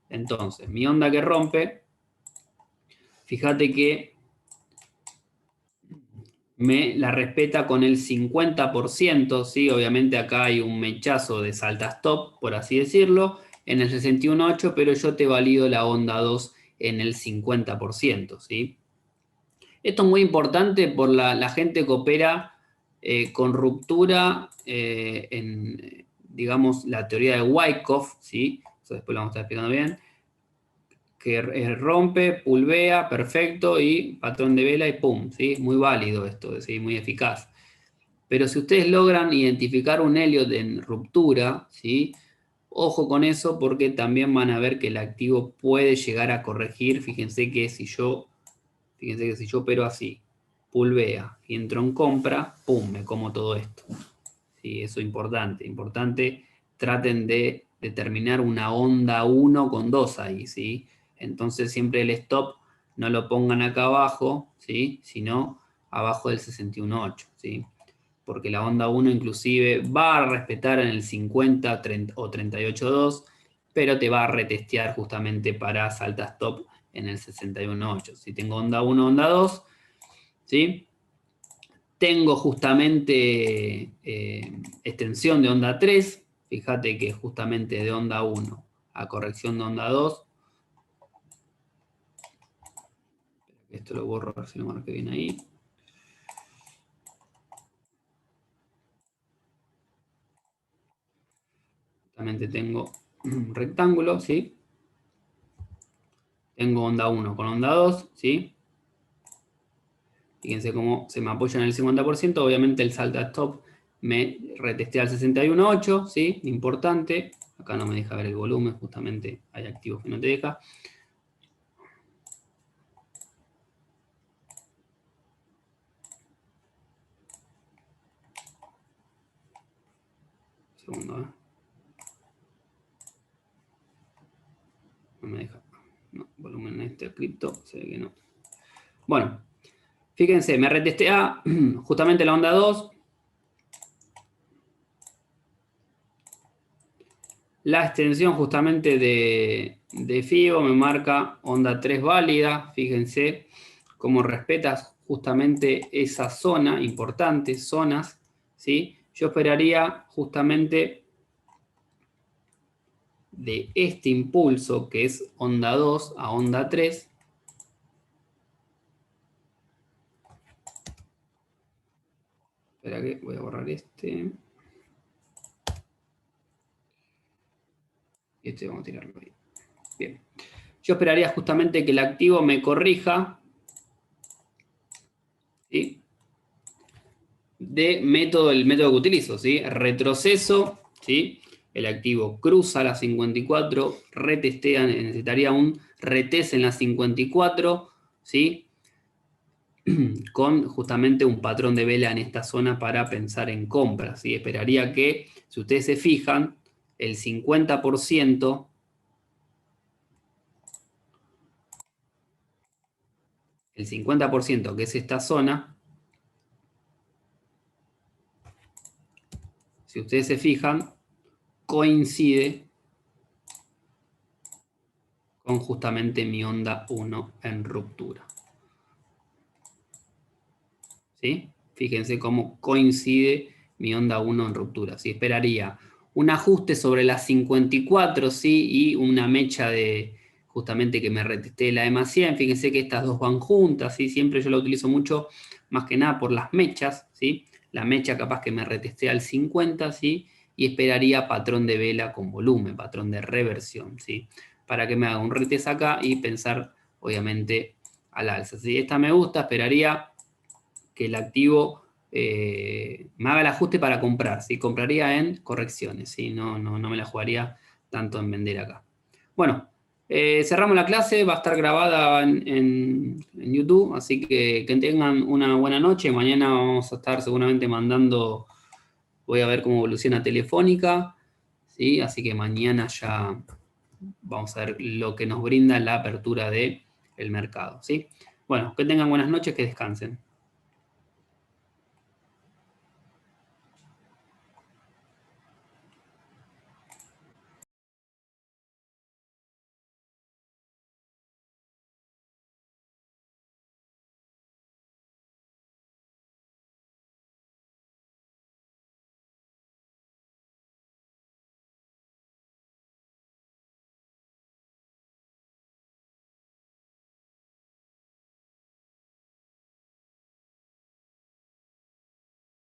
Entonces, mi onda que rompe, fíjate que me la respeta con el 50%, ¿sí? Obviamente acá hay un mechazo de salta stop, por así decirlo, en el 61.8, pero yo te valido la onda 2 en el 50%, ¿sí? Esto es muy importante por la gente que opera con ruptura en, digamos, la teoría de Wyckoff, ¿sí? Eso después lo vamos a estar explicando bien, que rompe, pulvea, perfecto, y patrón de vela y pum, ¿sí? Muy válido esto, ¿sí? Muy eficaz. Pero si ustedes logran identificar un Elliott en ruptura, ¿sí? Ojo con eso porque también van a ver que el activo puede llegar a corregir. Fíjense que si yo opero así, pulvea y entro en compra, ¡pum!, me como todo esto. Sí, eso es importante. Importante, traten de determinar una onda 1 con 2 ahí, ¿sí? Entonces siempre el stop no lo pongan acá abajo, ¿sí? Sino abajo del 61.8, ¿sí? Porque la onda 1 inclusive va a respetar en el 50 30, o 38.2, pero te va a retestear justamente para salta stop en el 61.8. Si tengo onda 1, onda 2, ¿sí? Tengo justamente extensión de onda 3. Fíjate que justamente de onda 1 a corrección de onda 2. Esto lo borro, a ver si lo marqué bien ahí. Justamente tengo un rectángulo, ¿sí? Tengo onda 1 con onda 2, ¿sí? Fíjense cómo se me apoya en el 50%. Obviamente el salta stop me retestea al 61.8, ¿sí? Importante. Acá no me deja ver el volumen, justamente hay activos que no te deja. Un segundo, ¿eh? No me deja. No, volumen en este cripto, se ve que no. Bueno, fíjense, me retestea justamente la onda 2. La extensión justamente de FIBO me marca onda 3 válida. Fíjense cómo respetas justamente esa zona, importantes zonas, ¿sí? Yo esperaría justamente de este impulso, que es onda 2 a onda 3. Espera que voy a borrar este. Y este vamos a tirarlo ahí. Bien. Yo esperaría justamente que el activo me corrija, ¿sí? El método que utilizo, ¿sí? Retroceso, ¿sí? El activo cruza la 54, retestea, necesitaría un retest en la 54, ¿sí? Con justamente un patrón de vela en esta zona para pensar en compras, ¿sí? Esperaría que, si ustedes se fijan, el 50%, que es esta zona, si ustedes se fijan, coincide con justamente mi onda 1 en ruptura. ¿Sí? Fíjense cómo coincide mi onda 1 en ruptura. ¿Sí? Esperaría un ajuste sobre las 54, ¿sí? Y una mecha de justamente que me reteste la EMA 100. Fíjense que estas dos van juntas, ¿sí? Siempre yo la utilizo mucho, más que nada por las mechas, ¿sí? La mecha capaz que me retestea al 50, ¿sí? Y esperaría patrón de vela con volumen, patrón de reversión, ¿sí? Para que me haga un retest acá y pensar, obviamente, al alza. Si esta me gusta, esperaría que el activo me haga el ajuste para comprar, ¿sí? Compraría en correcciones, ¿sí? No me la jugaría tanto en vender acá. Bueno, cerramos la clase, va a estar grabada en YouTube, así que tengan una buena noche. Mañana vamos a estar seguramente mandando, voy a ver cómo evoluciona Telefónica, ¿sí? Así que mañana ya vamos a ver lo que nos brinda la apertura del mercado, ¿sí? Bueno, que tengan buenas noches, que descansen.